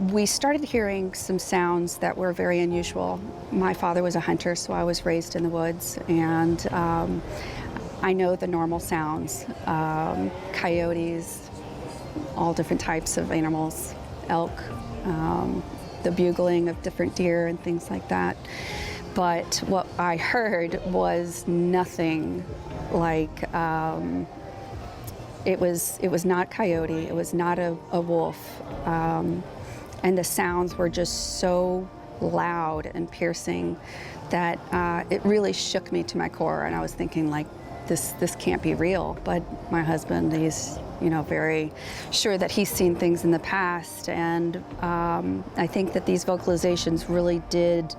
We started hearing some sounds that were very unusual. My father was a hunter, so I was raised in the woods, and I know the normal sounds, coyotes, all different types of animals, elk, the bugling of different deer and things like that. But what I heard was nothing like, it was not coyote, it was not a wolf. And the sounds were just so loud and piercing that it really shook me to my core. And I was thinking, like, this can't be real. But my husband, he's very sure that he's seen things in the past. And I think that these vocalizations really did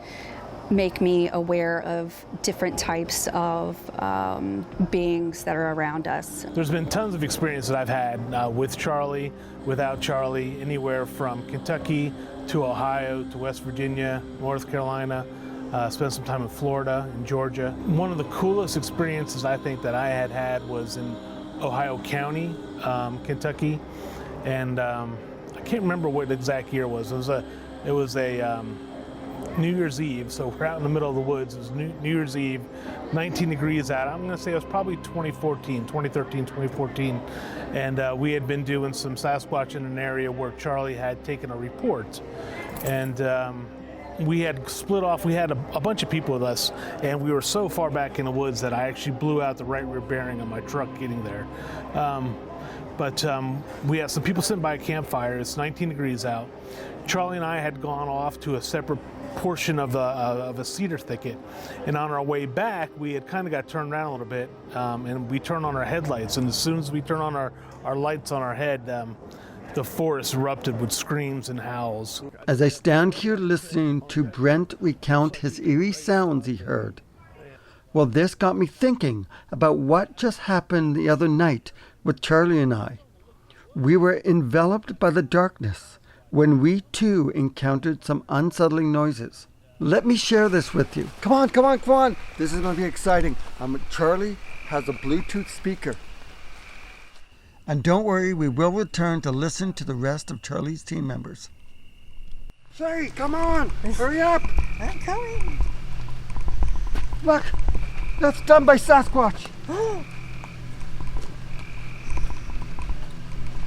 make me aware of different types of beings that are around us. There's been tons of experience that I've had with Charlie, without Charlie, anywhere from Kentucky to Ohio to West Virginia, North Carolina, spent some time in Florida and Georgia. One of the coolest experiences I think that I had was in Ohio County, Kentucky, and I can't remember what the exact year was. It was a New Year's Eve, so we're out in the middle of the woods. It was New Year's Eve, 19 degrees out. I'm going to say it was probably 2013, 2014, and we had been doing some Sasquatch in an area where Charlie had taken a report. And we had split off. We had a bunch of people with us, and we were so far back in the woods that I actually blew out the right rear bearing of my truck getting there. But we had some people sitting by a campfire. It's 19 degrees out. Charlie and I had gone off to a separate portion of a cedar thicket, and on our way back we had kind of got turned around a little bit, and we turned on our headlights, and as soon as we turned on our lights on our head, the forest erupted with screams and howls. As I stand here listening to Brent recount his eerie sounds he heard, well, this got me thinking about what just happened the other night with Charlie and I. We were enveloped by the darkness when we too encountered some unsettling noises. Let me share this with you. Come on, come on, come on. This is going to be exciting. Charlie has a Bluetooth speaker. And don't worry, we will return to listen to the rest of Charlie's team members. Say, come on, hurry up. I'm coming. Look, that's done by Sasquatch.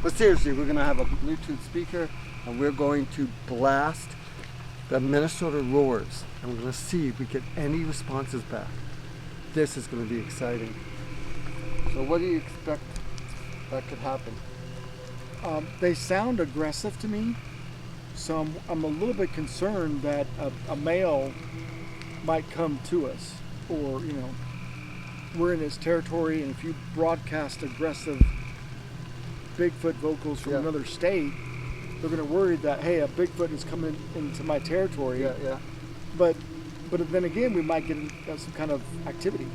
But seriously, we're going to have a Bluetooth speaker, and we're going to blast the Minnesota roars, and we're going to see if we get any responses back. This is going to be exciting. So what do you expect that could happen? They sound aggressive to me, so I'm a little bit concerned that a male might come to us, or we're in his territory, and if you broadcast aggressive Bigfoot vocals from another state, they're going to worry that, hey, a Bigfoot is coming into my territory. Yeah. But then again, we might get some kind of activity,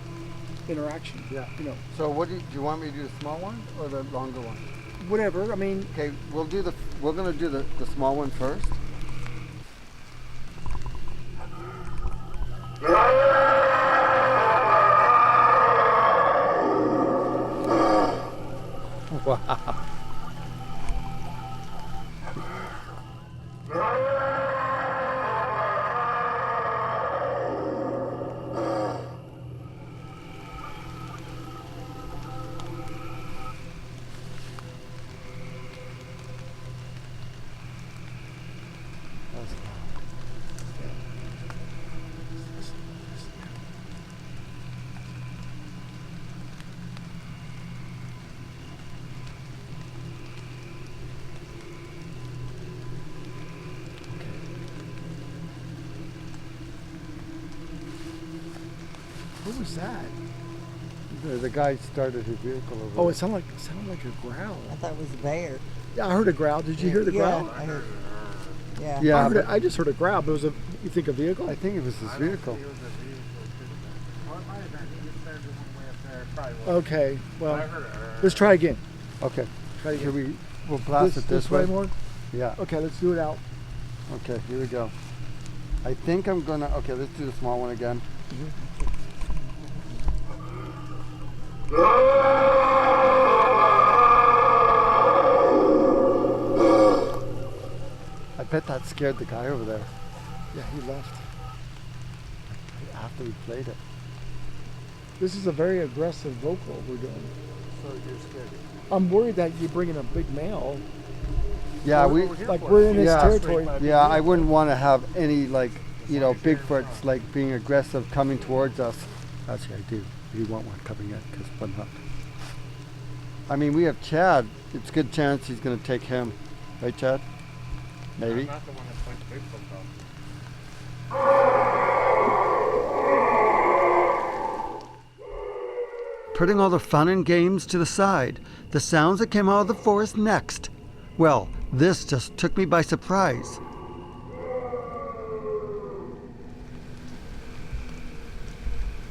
interaction. Yeah. So what do you want me to do, the small one or the longer one? Whatever. I mean. Okay, we're going to do the small one first. Wow. What was that? The guy started his vehicle over Oh, there. it sounded like a growl. I thought it was a bear. Yeah, I heard a growl. Did you hear the growl? I heard. Yeah. Yeah, I just heard a growl, but you think a vehicle? I think it was his vehicle. Okay, well, let's try again. Okay. Try again. We'll blast it this way? more? Yeah. Okay, let's do it out. Okay, here we go. I think I'm gonna, okay, let's do the small one again. I bet that scared the guy over there Yeah, he left. after we played it. This is a very aggressive vocal we're doing. So you're scared? I'm worried that you're bringing a big male. Yeah, Like we're in his territory. Yeah, I wouldn't want to have any Bigfoots being aggressive coming towards us. Actually, I do. You want one coming in because one not. I mean, we have Chad. It's a good chance he's going to take him, right, Chad? Maybe. I'm not the one that points Bigfoot though. Putting all the fun and games to the side, the sounds that came out of the forest next. Well, this just took me by surprise.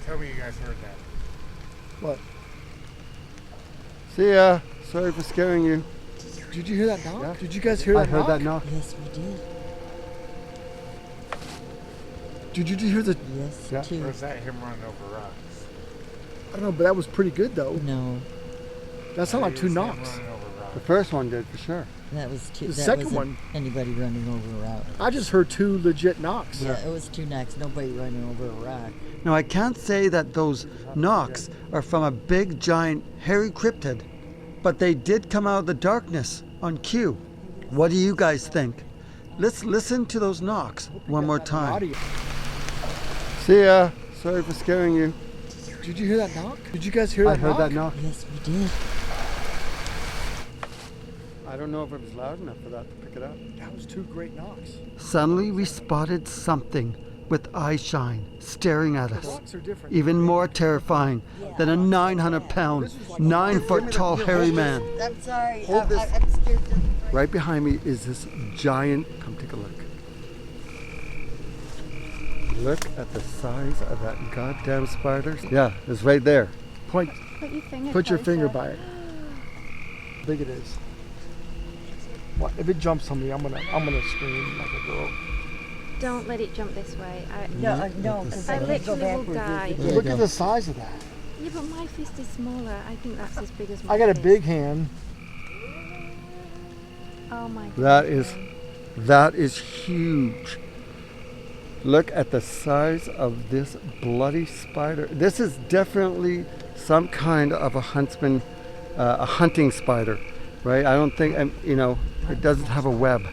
Tell me you guys heard that. What? See ya. Sorry for scaring you. Did you hear that knock? Yeah. Did you guys hear that I heard knock? that knock. Yes, we did. Did you hear the... Yes, Yeah. too. Or is that him running over rocks? I don't know, but that was pretty good, though. No, That sounded like Maybe two it was him knocks. running over rocks. The first one did for sure. that was two. The that second wasn't one- Anybody running over a rock. I just heard two legit knocks. Yeah, it was two knocks. Nobody running over a rock. Now, I can't say that those knocks are from a big, giant, hairy cryptid, but they did come out of the darkness on cue. What do you guys think? Let's listen to those knocks one more time. See ya. Sorry for scaring you. Did you hear that knock? Did you guys hear that knock? I heard that knock. Yes, we did. I don't know if it was loud enough for that to pick it up. That was 2 great knocks. Suddenly we spotted something with eye shine staring at The us. knocks are different. Even more terrifying than a 900-pound, 9-foot-tall hairy man. I'm sorry. Hold this. I'm scared to. Right behind me is this giant, come take a look. Look at the size of that goddamn spider. Yeah, it's right there. Point. Put your finger by it. How big it is. What, if it jumps on me, I'm gonna scream like a girl. Don't let it jump this way. No. I literally will die. Look at the size of that. Yeah, but my fist is smaller. I think that's as big as my I got a fist. big hand. Oh my god. That is huge. Look at the size of this bloody spider. This is definitely some kind of a huntsman, a hunting spider, right? I don't think, it doesn't have a web.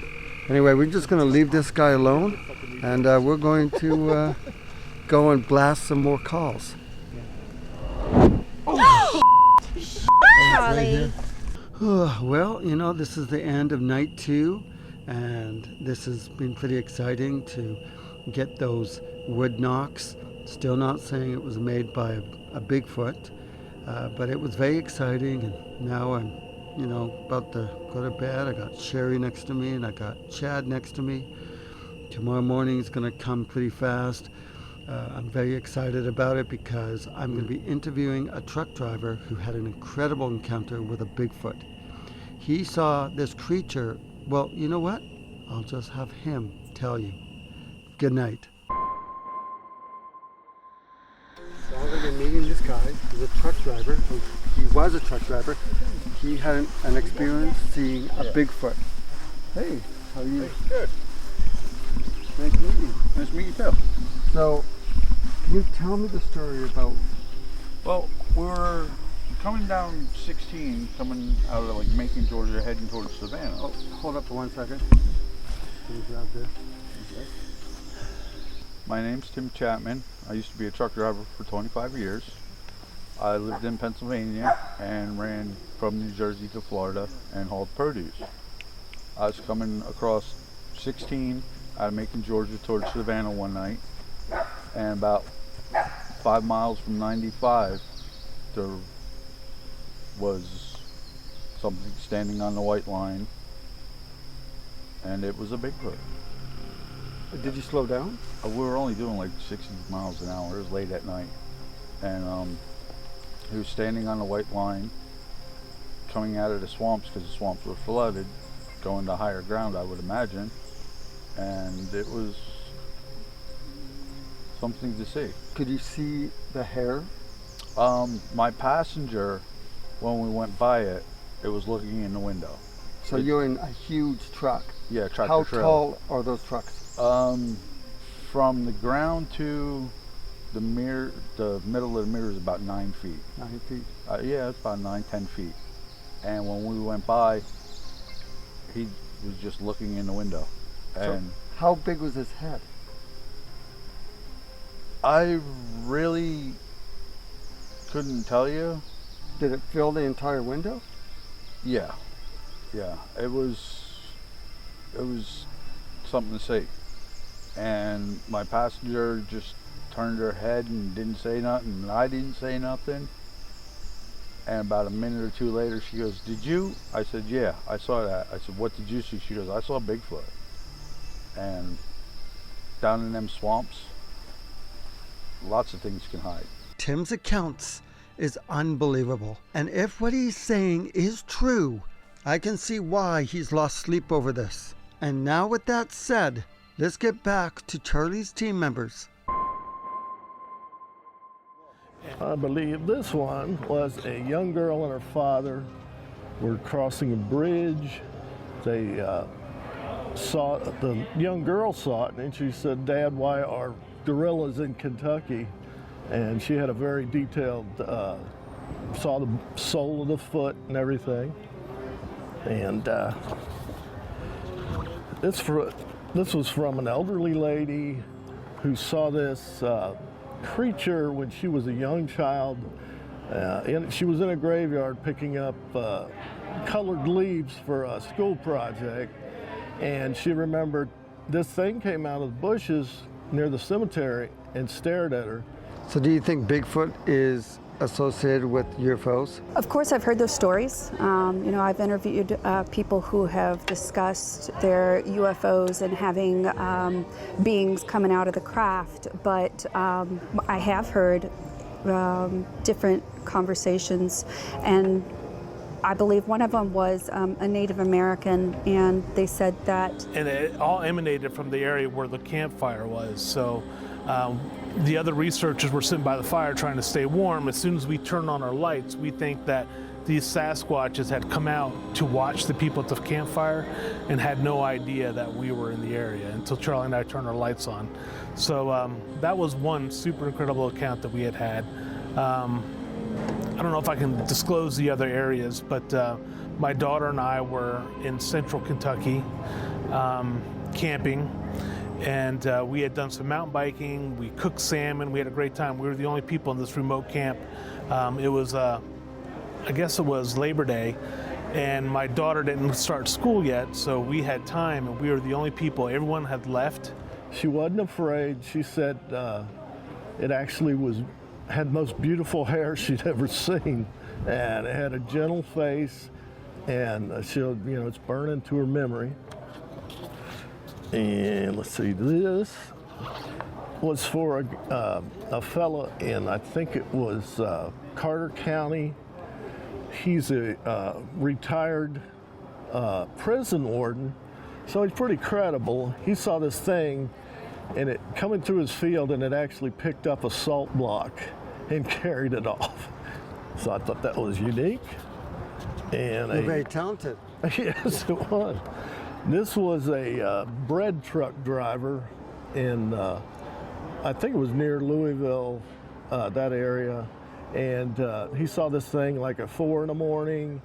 Anyway, we're just going to leave this guy alone, and we're going to go and blast some more calls. Charlie. Well, this is the end of night 2, and this has been pretty exciting to get those wood knocks. Still not saying it was made by a Bigfoot, but it was very exciting, and now I'm about to go to bed. I got Sherry next to me, and I got Chad next to me. Tomorrow morning is going to come pretty fast. I'm very excited about it because I'm going to be interviewing a truck driver who had an incredible encounter with a Bigfoot. He saw this creature. Well, you know what? I'll just have him tell you. Good night. So I'm going to be meeting this guy. He's a truck driver. He was a truck driver. He had an experience seeing a Bigfoot. Hey, how are you? Hey, good. Nice to meet you. Nice to meet you too. So, can you tell me the story about... Well, we were coming down 16, coming out of Macon, Georgia, heading towards Savannah. Oh, hold up for 1 second. Can you grab this? Okay. My name's Tim Chapman. I used to be a truck driver for 25 years. I lived in Pennsylvania and ran from New Jersey to Florida and hauled produce. I was coming across 16 out of Macon, Georgia towards Savannah one night, and about 5 miles from 95 there was something standing on the white line, and it was a Bigfoot. Did you slow down? We were only doing 60 miles an hour. It was late at night, and he was standing on the white line coming out of the swamps, because the swamps were flooded, going to higher ground, I would imagine, and it was something to see. Could you see the hair? My passenger, when we went by it, it was looking in the window. So you're in a huge truck. Yeah, tractor How trailer. tall are those trucks? From the ground to the middle of the mirror is about 9 feet. 9 feet. Yeah, it's about 9-10 feet. And when we went by, he was just looking in the window. And so how big was his head? I really couldn't tell you. Did it fill the entire window? Yeah. It was something to see. And my passenger just turned her head and didn't say nothing, and I didn't say nothing. And about a minute or two later, she goes, "Did you?" I said, "Yeah, I saw that." I said, "What did you see?" She goes, "I saw Bigfoot." And down in them swamps, lots of things can hide. Tim's accounts is unbelievable. And if what he's saying is true, I can see why he's lost sleep over this. And now with that said, let's get back to Charlie's team members. I believe this one was a young girl and her father were crossing a bridge. They saw, the young girl saw it, and she said, "Dad, why are gorillas in Kentucky?" And she had a very detailed, saw the sole of the foot and everything. And it's for This was from an elderly lady who saw this creature when she was a young child. She was in a graveyard picking up colored leaves for a school project, and she remembered this thing came out of the bushes near the cemetery and stared at her. So do you think Bigfoot is associated with UFOs? Of course, I've heard those stories. I've interviewed people who have discussed their UFOs and having beings coming out of the craft, but I have heard different conversations, and I believe one of them was a Native American, and they said that... And it all emanated from the area where the campfire was. So the other researchers were sitting by the fire trying to stay warm. As soon as we turned on our lights, we think that these Sasquatches had come out to watch the people at the campfire and had no idea that we were in the area until Charlie and I turned our lights on. So that was one super incredible account that we had. I don't know if I can disclose the other areas, but my daughter and I were in central Kentucky camping, and we had done some mountain biking. We cooked salmon. We had a great time. We were the only people in this remote camp. It was, I guess it was Labor Day, and my daughter didn't start school yet, so we had time, and we were the only people. Everyone had left. She wasn't afraid. She said it actually had the most beautiful hair she'd ever seen, and it had a gentle face, and it's burned into her memory. And let's see, this was for a fella in, I think it was Carter County. He's a retired prison warden, so he's pretty credible. He saw this thing and it coming through his field, and it actually picked up a salt block and carried it off. So I thought that was unique. And You're very talented. Yes, it was. This was a bread truck driver in, I think it was near Louisville, that area. And he saw this thing like at 4 in the morning.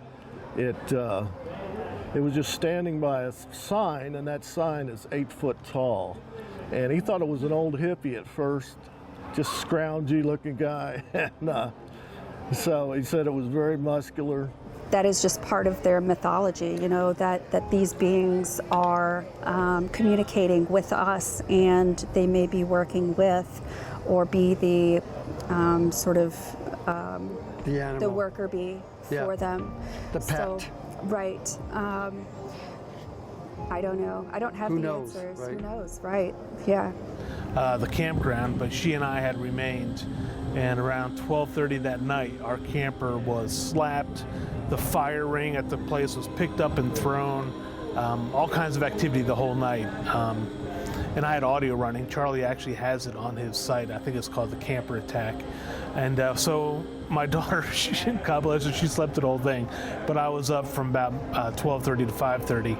It was just standing by a sign, and that sign is 8 foot tall. And he thought it was an old hippie at first, just scroungy looking guy. And so he said it was very muscular. That is just part of their mythology, that these beings are communicating with us, and they may be working with or be the the animal, the worker bee for them. The pet. So, right. I don't know. I don't have Who the knows, answers. right? Who knows? Right. Yeah. The campground, but she and I had remained, and around 12:30 that night our camper was slapped, the fire ring at the place was picked up and thrown, all kinds of activity the whole night, and I had audio running. Charlie actually has it on his site. I think it's called the Camper Attack. And so my daughter, God bless her, she slept the whole thing, but I was up from about 12:30 to 5:30,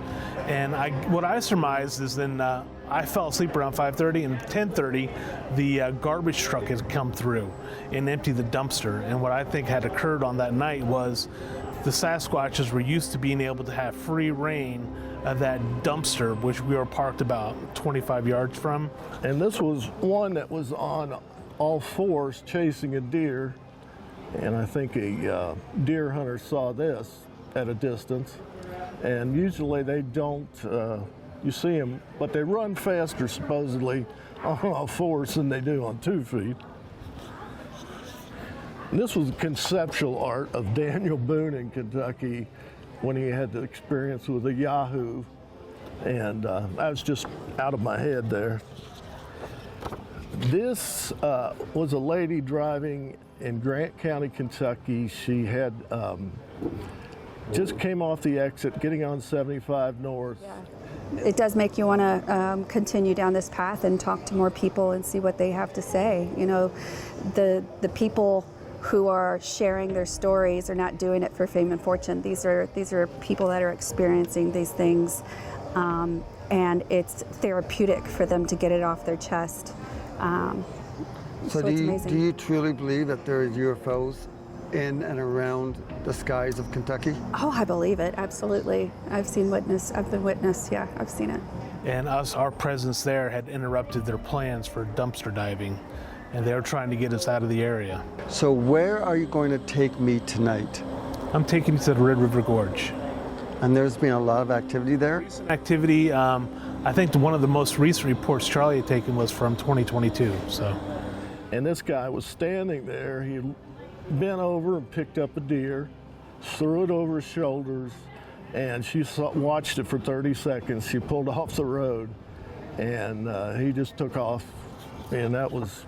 and what I surmised is then I fell asleep around 5:30, and 10:30 the garbage truck had come through and emptied the dumpster. And what I think had occurred on that night was the Sasquatches were used to being able to have free reign of that dumpster, which we were parked about 25 yards from. And this was one that was on all fours chasing a deer, and I think a deer hunter saw this at a distance. And usually they don't, you see them, but they run faster supposedly on all fours than they do on 2 feet. And this was conceptual art of Daniel Boone in Kentucky when he had the experience with a Yahoo, and I was just out of my head there. This was a lady driving in Grant County, Kentucky. She had just came off the exit, getting on 75 North. Yeah. It does make you want to continue down this path and talk to more people and see what they have to say. The people who are sharing their stories are not doing it for fame and fortune. These are people that are experiencing these things, and it's therapeutic for them to get it off their chest. So do you truly believe that there is UFOs in and around the skies of Kentucky? Oh, I believe it, absolutely. I've been witness, yeah, I've seen it. and our presence there had interrupted their plans for dumpster diving, and they were trying to get us out of the area. So where are you going to take me tonight? I'm taking you to the River Gorge. And there's been a lot of activity there? Recent activity, I think one of the most recent reports Charlie had taken was from 2022. So. And this guy was standing there. He bent over and picked up a deer, threw it over his shoulders, and she watched it for 30 seconds. She pulled off the road, and he just took off. And that was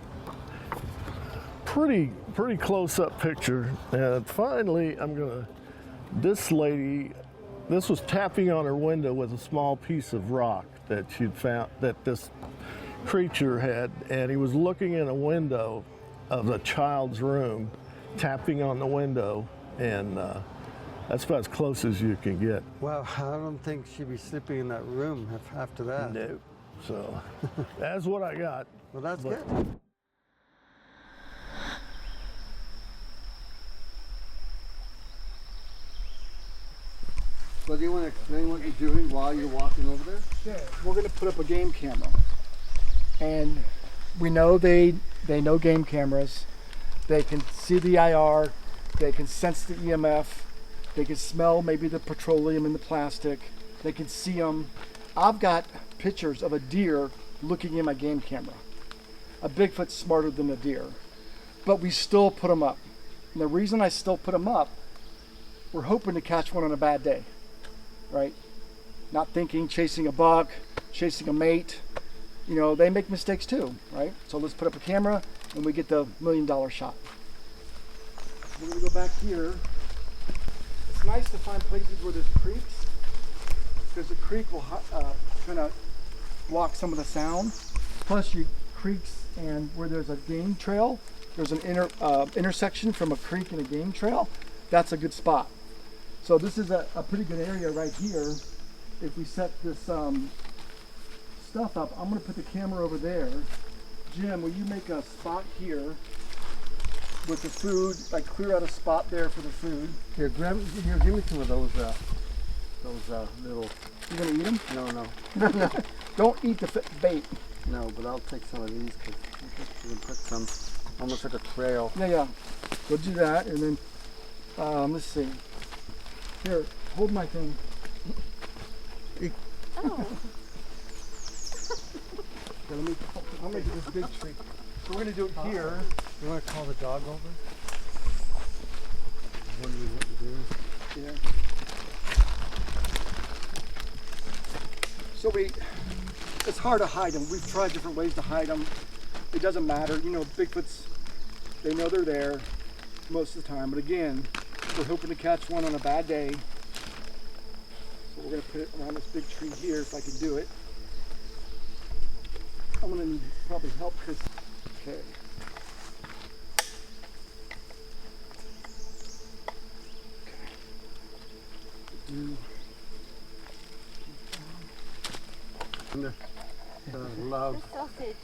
pretty close-up picture. And finally, this lady, this was tapping on her window with a small piece of rock that she'd found, that this creature had, and he was looking in a window of a child's room, tapping on the window, and that's about as close as you can get. Well, I don't think she'd be sleeping in that room after that. No. So that's what I got. Well, that's good. So do you want to explain what you're doing while you're walking over there? Yeah, we're going to put up a game camera. And we know they know game cameras. They can see the IR. They can sense the EMF. They can smell maybe the petroleum in the plastic. They can see them. I've got pictures of a deer looking in my game camera. A Bigfoot's smarter than a deer. But we still put them up. And the reason I still put them up, we're hoping to catch one on a bad day. Right? Not thinking, chasing a buck, chasing a mate. You know, they make mistakes too, right? So let's put up a camera and we get the $1 million shot. We're gonna go back here. It's nice to find places where there's creeks, because the creek will kind of block some of the sound. Plus, creeks and where there's a game trail, there's an intersection from a creek and a game trail. That's a good spot. So this is a pretty good area right here. If we set this stuff up, I'm going to put the camera over there. Jim, will you make a spot here with the food, like clear out a spot there for the food? Here, give me some of those little... You going to eat them? No. No. Don't eat the bait. No, but I'll take some of these because you can put some, almost like a trail. Yeah. We'll do that, and then, let's see. Here, hold my thing. Oh. I'll make this big tree. So we're going to do it here. You want to call the dog over? What do you want to do? Yeah. So it's hard to hide them. We've tried different ways to hide them. It doesn't matter. You know, Bigfoots, they know they're there most of the time. But again, we're hoping to catch one on a bad day. So we're going to put it around this big tree here if I can do it. I'm going to need probably help because, okay. Love Sausage.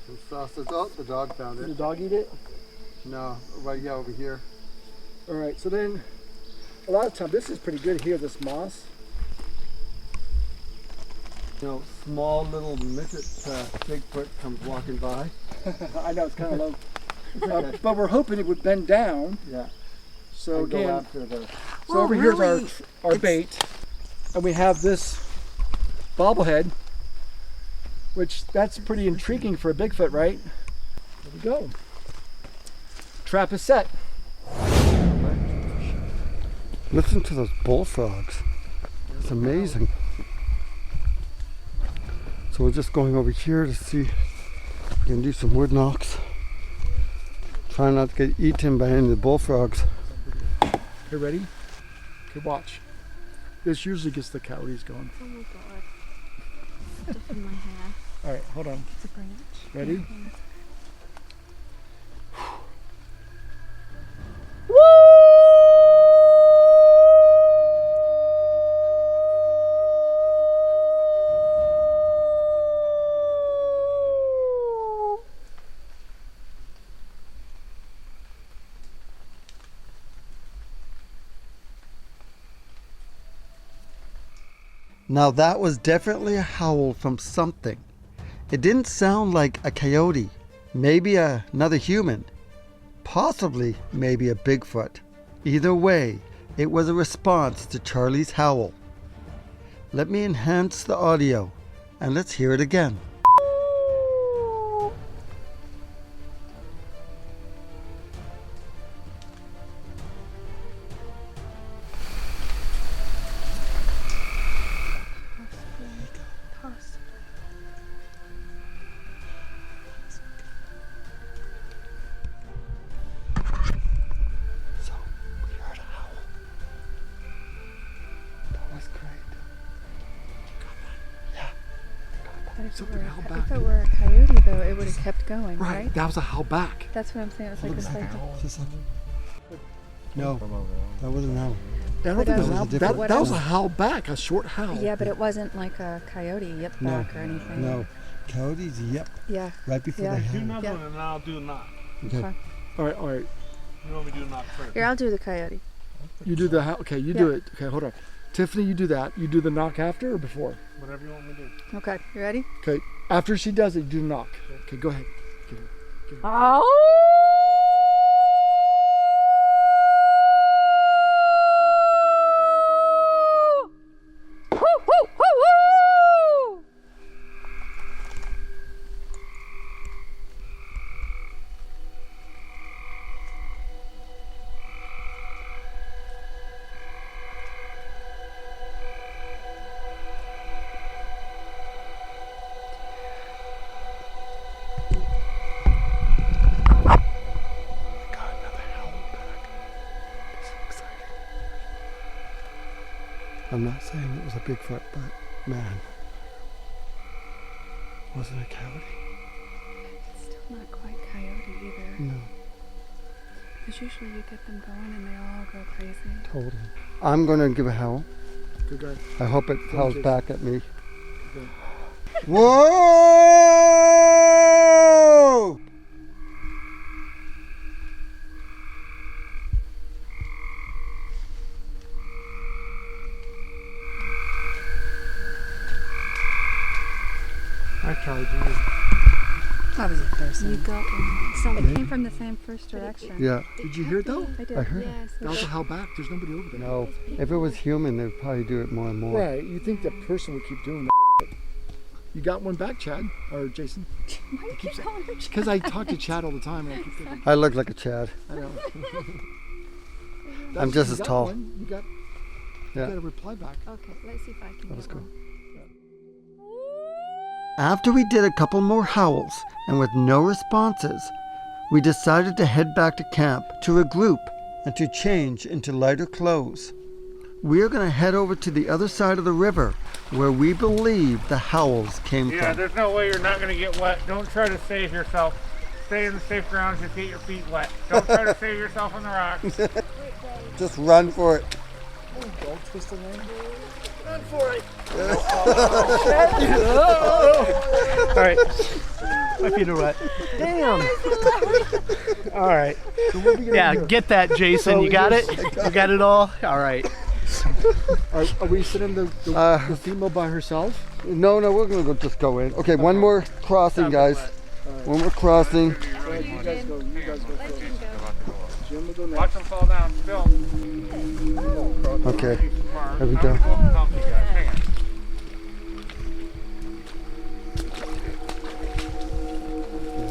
some sausage. Oh, the dog found Did the it. dog eat it? No, right here, over here. All right, so then a lot of times, this is pretty good here, this moss. You know, small little midget Bigfoot comes walking by. I know, it's kind of low. But we're hoping it would bend down. Yeah. So And go again, after the... so Well, over really, here's our bait. And we have this bobblehead, which that's pretty intriguing for a Bigfoot, right? There we go. Trap is set. Listen to those bullfrogs. It's amazing. So we're just going over here to see if we can do some wood knocks. Try not to get eaten by any of the bullfrogs. Okay, ready? Okay, watch. This usually gets the coyotes going. Oh my god. Stuff in my hair. All right, hold on. It's a branch. Ready? Now that was definitely a howl from something. It didn't sound like a coyote, maybe another human, possibly maybe a Bigfoot. Either way, it was a response to Charlie's howl. Let me enhance the audio and let's hear it again. Something held back. If it were a coyote, though, it would have kept going, right? That was a howl back. That's what I'm saying. It was like No, that wasn't an howl. I don't think it was an howl. different- That was a howl back, a short howl. yeah, but it wasn't like a coyote yip back or anything. No. Coyotes, yep. Yeah. Right before Yeah. they Do howl. another Yeah. one and I'll do a knock. Okay. Okay. All right. You want me to do a knock first? Here, I'll do the coyote. You do the howl. Okay, you do Yeah. it. Okay, hold on. Tiffany, you do that. You do the knock after or before? Whatever you want me to do. Okay, you ready? Okay. After she does it, you do the knock. Okay, go ahead. Oh! I'm not saying it was a Bigfoot, but man, was it a coyote? It's still not quite coyote either. No, Because usually you get them going and they all go crazy. totally. I'm gonna give a howl. Good guy. I hope it howls Jason. back at me. Okay. Whoa! Hi, Charlie. That was a person. You go. It came from the same first direction. Yeah. Did you hear it though? I did. I heard it. Yes. That was a howl back. There's nobody over there. No, if it was human, they'd probably do it more and more. Right. You think that person would keep doing that? You got one back, Chad or Jason? Why do you keep calling her Chad? Because I talk to Chad all the time, and I keep thinking, I look like a Chad. I know. I'm just You as got tall. one. You got Yeah. a reply back. Okay, let's see if I can That was get cool. one. After we did a couple more howls and with no responses, we decided to head back to camp to regroup and to change into lighter clothes. We are going to head over to the other side of the river where we believe the howls came Yeah, from. there's no way you're not going to get wet. Don't try to save yourself. Stay in the safe ground, just get your feet wet. Don't try to save yourself on the rocks. Just run for it. Don't twist the line. Run for it. All right. My feet are wet. Damn. All right. So what are we gonna Yeah, do here? get that, Jason. So You got it? here's- You got it all? All right. Are we sitting the female by herself? No, we're going to just go in. Okay, one more crossing, guys. One more crossing. You guys go. You guys go first. Jim will go next. Watch them fall down. Bill. Okay, there we go. Hang on.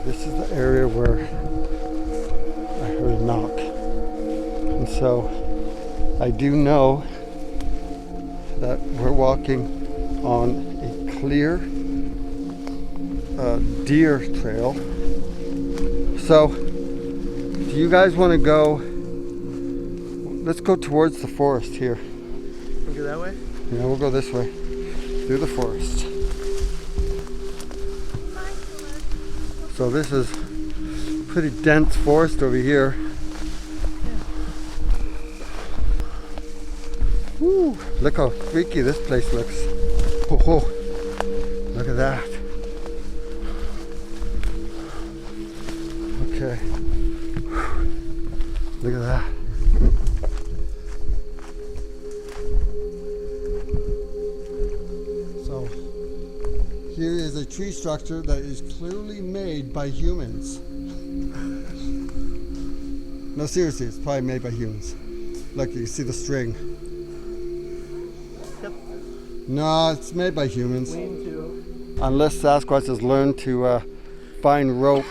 This is the area where I heard a knock. And so I do know that we're walking on a clear deer trail. So do you guys want to go? Let's go towards the forest here. We'll go that way? Yeah, we'll go this way, through the forest. So this is pretty dense forest over here. Woo, look how freaky this place looks. Oh, look at that. Okay. Look at that. Here is a tree structure that is clearly made by humans. No, seriously, it's probably made by humans. Look, you can see the string. Yep. No, it's made by humans. Lean-to. Unless Sasquatch has learned to find rope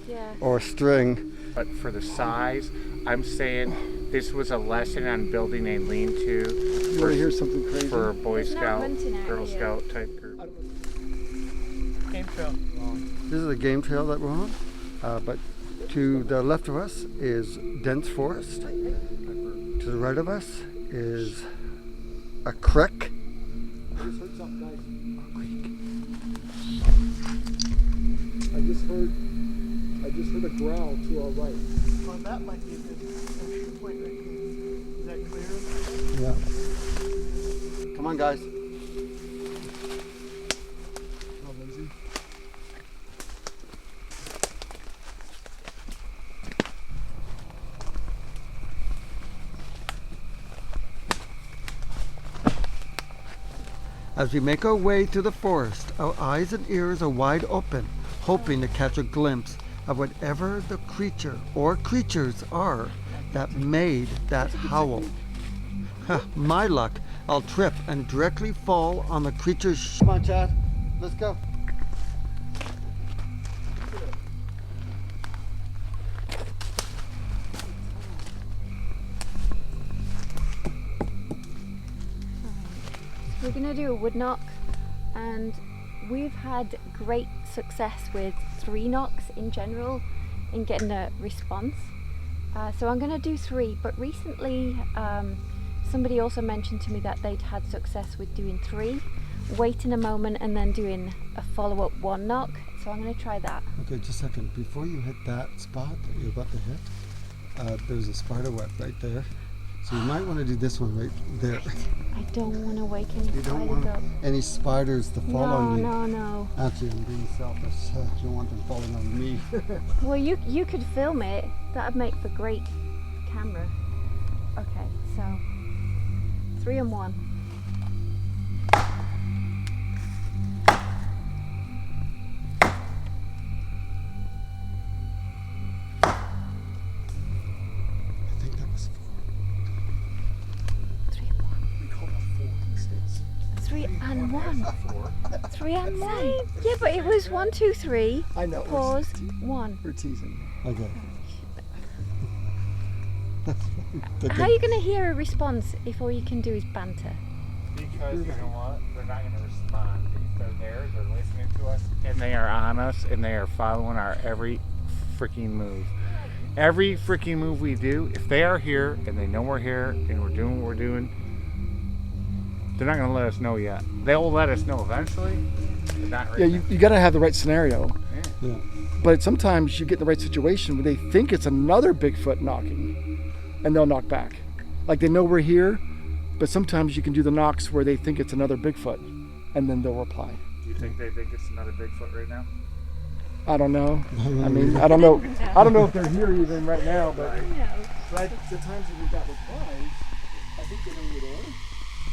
Yeah. or string. But for the size, I'm saying this was a lesson on building a lean-to. You want to hear something crazy? For a Boy There's no Scout, hunting area. Girl Scout type group. Game trail. This is a game trail that we're on, but to the left of us is dense forest. To the right of us is a creek. I just heard a growl to our right. Well, that might be a good entry point right here. Is that clear? Yeah. Come on, guys. As we make our way through the forest, our eyes and ears are wide open, hoping to catch a glimpse of whatever the creature or creatures are that made that howl. My luck, I'll trip and directly fall on the creature's Come on, Chad. Let's go. We're going to do a wood knock, and we've had great success with 3 knocks in general in getting a response. So I'm going to do 3, but recently somebody also mentioned to me that they'd had success with doing 3, waiting a moment and then doing a follow-up 1 knock. So I'm going to try that. Okay, just a second. Before you hit that spot that you're about to hit, there's a spider web right there. So you might want to do this one right there. I don't want to wake any You don't spiders want up. any spiders to fall on you. No. Actually, I'm being selfish. You don't want them falling on me. Well, you could film it. That'd make for great camera. Okay, so 3 and 1. I think that was 3 and 1. We call it 4 in the States. 3 and 1. 3 and 1. Yeah, but it was 1, 2, 3. I know. Pause. 1. We're teasing. okay. How are you going to hear a response if all you can do is banter? Because you know what? They're not going to respond. If they're there, they're listening to us, and they are on us, and they are following our every freaking move. Every freaking move we do, if they are here and they know we're here and we're doing what we're doing, they're not going to let us know yet. They will let us know eventually, but not right Yeah, now. you got to have the right scenario. Yeah. But sometimes you get in the right situation where they think it's another Bigfoot knocking, and they'll knock back. Like they know we're here, but sometimes you can do the knocks where they think it's another Bigfoot, and then they'll reply. Do you think they think it's another Bigfoot right now? I don't know. I mean, I don't know. I don't know if they're here even right now, but the times that we got replies, I think they know who they are.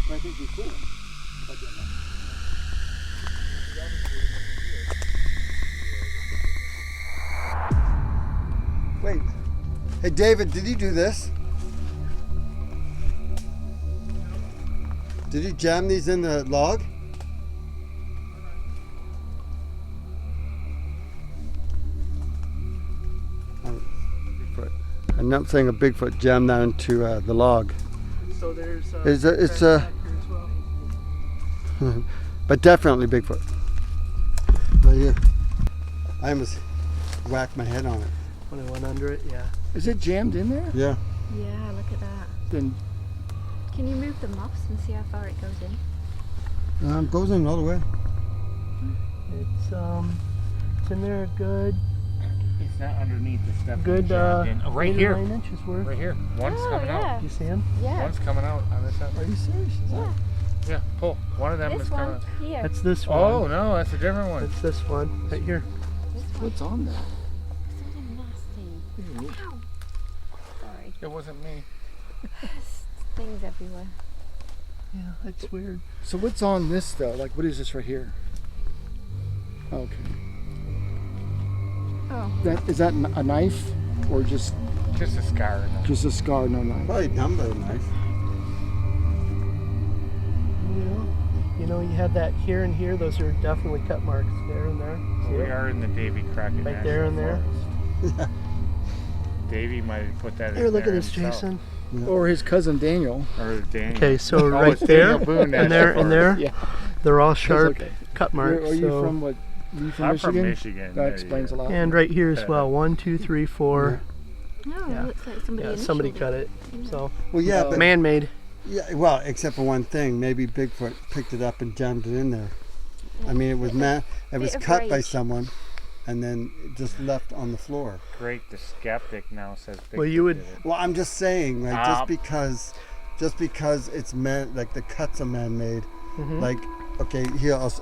But I think we fool them. Wait. Hey, David, did you do this? Did you jam these in the log? I'm not saying a Bigfoot jammed that into the log. So there's It's back here as well. but definitely Bigfoot. Right here. I almost whacked my head on it. When I went under it, yeah. Is it jammed in there? Yeah. Yeah, look at that. Then Can you move the moss and see how far it goes in? Goes in all the way. it's in there a good It's not underneath the stuff. good right 8 or here. 9 inches worth. Right here. One's coming yeah. out. You see him? Yeah. One's coming out on this side. Are you serious? Yeah. Yeah, pull. One of them This is coming one out. here. That's this one. Oh no, that's a different one. That's this one right here. This one. What's on that? So nasty. Ow. Sorry. It wasn't me. Things everywhere. Yeah, that's weird. So what's on this though? Like, what is this right here? Okay. Oh. Is that a knife or just Just a scar. just a scar, no knife? Probably number knife. You know, you have that here and here. Those are definitely cut marks there and there. See We it? are in the Davy Crockett Right there and there. Forest. Davy might have put that in Here, look there at this, himself. Jason. Or his cousin Daniel. Or Daniel. Okay, so Oh, right it's there, Daniel Boone and there, National and there, Forest. Yeah. they're all sharp okay. cut marks. Are you so- from what? Are you from I'm Michigan? from Michigan. That Yeah, explains yeah. a lot. And right here as well. 1, 2, 3, 4. No, Yeah. it looks like somebody Yeah, somebody initialed cut it. So Well, yeah, but man-made. yeah, well, except for one thing, maybe Bigfoot picked it up and jammed it in there. I mean, it was it was Bit of cut by rage. someone, and then just left on the floor. Great, the skeptic now says Bigfoot Well, you would- did it. Well, I'm just saying, like, Um, just because it's like the cuts are man-made, Mm-hmm. like. Okay, I'll I've show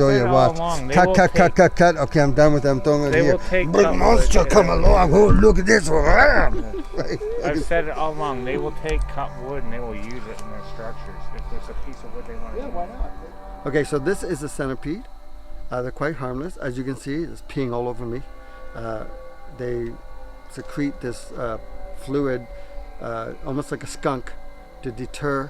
said you. it all Watch. along, they Cut, will cut, cut, take- cut, cut. Okay, I'm done with them. Throwing it They here. will take Big cut monster, wood. come along. Oh, look at this. Right. I've said it all along. They will take cut wood and they will use it in their structures. If there's a piece of wood they want to use. Why not? Okay, so this is a centipede. They're quite harmless. As you can see, it's peeing all over me. They secrete this fluid, almost like a skunk, to deter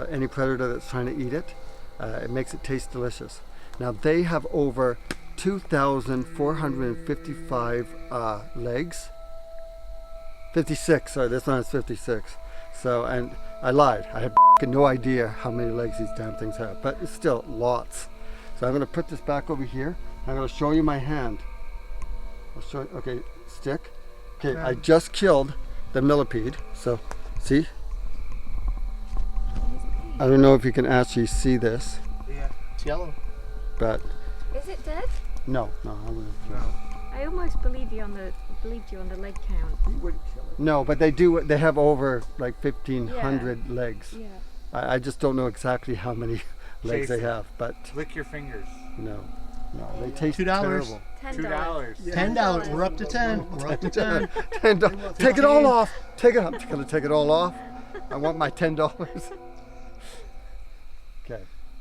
any predator that's trying to eat it. It makes it taste delicious. Now they have over 2,455 legs. 56, sorry, this one is 56. So, and I lied. I have no idea how many legs these damn things have, but it's still lots. So I'm going to put this back over here. I'm going to show you my hand. I'll show you, okay, stick. Okay, I just killed the millipede. So, see? I don't know if you can actually see this, Yeah, it's yellow. but Is it dead? no, I'm gonna kill it. I almost believed you on the leg count. No, but they have over like 1,500 legs. Yeah. I just don't know exactly how many legs they Jason. have, but Lick your fingers. no, they taste $2. terrible. $2. $10. We're up to 10. We're up to 10. $10. Take it all off. Take it. I'm just gonna take it all off. I want my $10.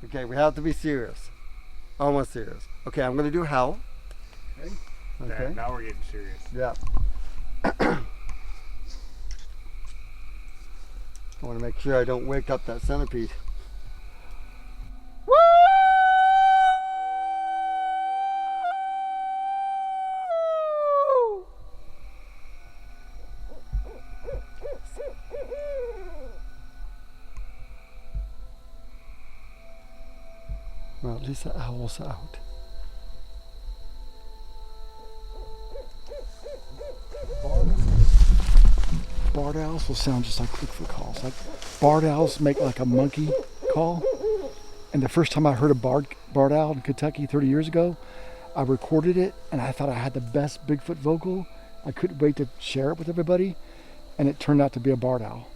Okay, we have to be serious. Almost serious. Okay, I'm gonna do howl. Okay. Now we're getting serious. Yeah. I want to make sure I don't wake up that centipede. Well, at least the owl's out. Barred owls will sound just like Bigfoot calls. Like barred owls make like a monkey call. And the first time I heard a barred owl in Kentucky 30 years ago, I recorded it and I thought I had the best Bigfoot vocal. I couldn't wait to share it with everybody, and it turned out to be a barred owl.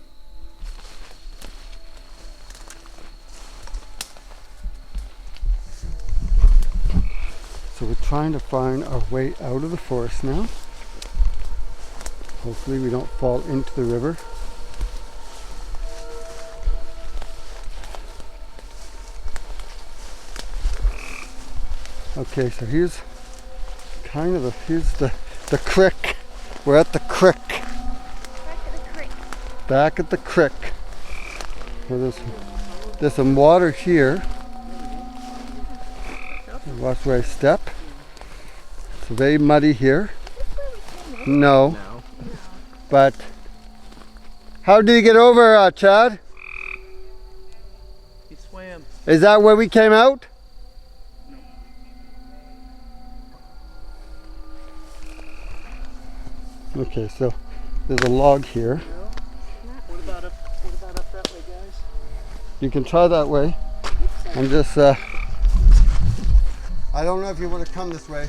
So we're trying to find our way out of the forest now. Hopefully we don't fall into the river. Okay, so here's the creek. We're at the creek. Back at the creek. So there's some water here. Watch where I step. It's very muddy here. No. But how did you get over, Chad? He swam. Is that where we came out? Okay, so there's a log here. What about up that way, guys? You can try that way. I'm just I don't know if you want to come this way.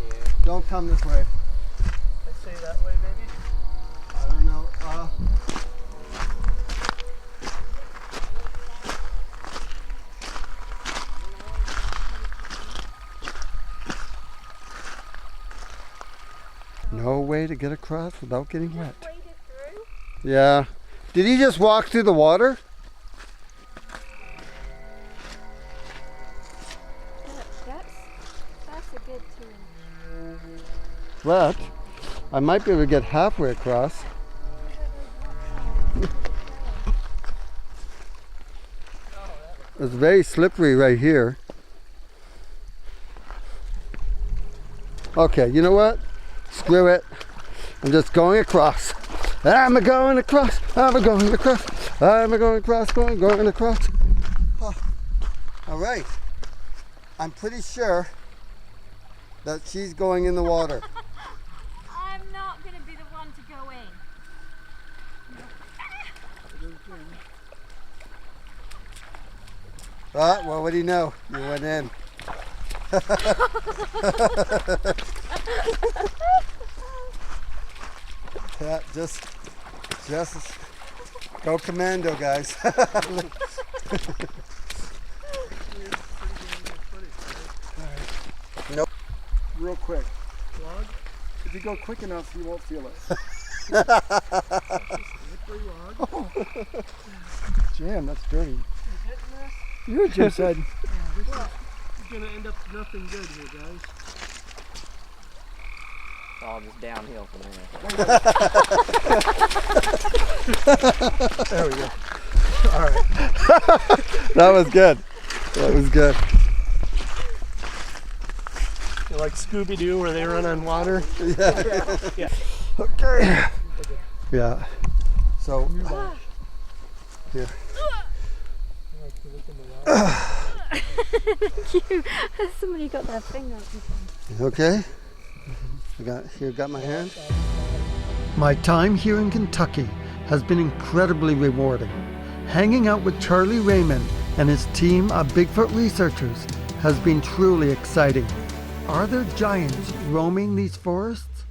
Yeah. Don't come this way. I say that way, baby. I don't know. No way to get across without getting wet. Yeah. Did he just walk through the water? That's good too. But I might be able to get halfway across. It's very slippery right here. Okay, you know what? Screw it. I'm just going across. I'm going across. I'm going across. I'm going across. Going across. Oh. All right. I'm pretty sure that she's going in the water. I'm not going to be the one to go in. Well, what do you know? You went in. Yeah, just go commando, guys. Nope. Real quick. Log. If you go quick enough, you won't feel it. Jam, that's dirty. You Jim said. This is gonna end up nothing good here, guys. It's all just downhill from there. There we go. All right. That was good. That was good. You're like Scooby-Doo where they run on water. Yeah. Okay. Yeah. So. Yeah. Thank you. Somebody got their finger up. Okay. You got my hand. My time here in Kentucky has been incredibly rewarding. Hanging out with Charlie Raymond and his team of Bigfoot researchers has been truly exciting. Are there giants roaming these forests?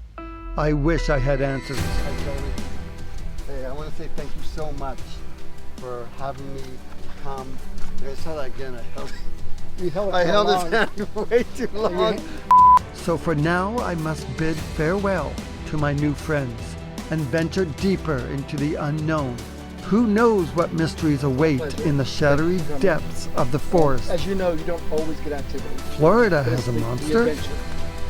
I wish I had answers. Hey, I want to say thank you so much for having me come. I said that again. I held his hand way too long. So for now, I must bid farewell to my new friends and venture deeper into the unknown. Who knows what mysteries await in the shadowy depths of the forest? As you know, you don't always get activity. Florida has a The monster? adventure.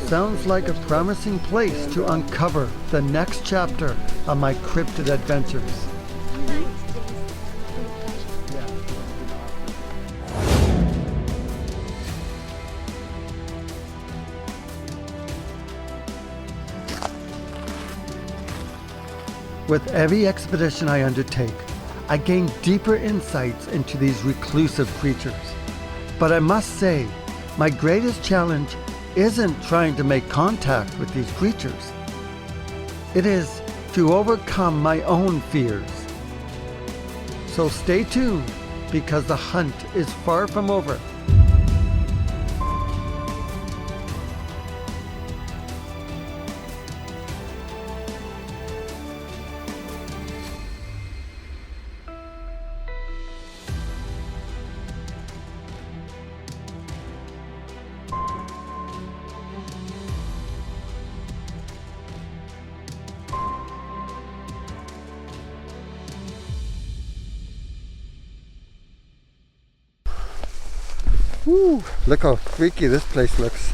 Sounds like a promising place to uncover the next chapter of my cryptid adventures. With every expedition I undertake, I gain deeper insights into these reclusive creatures. But I must say, my greatest challenge isn't trying to make contact with these creatures. It is to overcome my own fears. So stay tuned, because the hunt is far from over. Woo, look how freaky this place looks.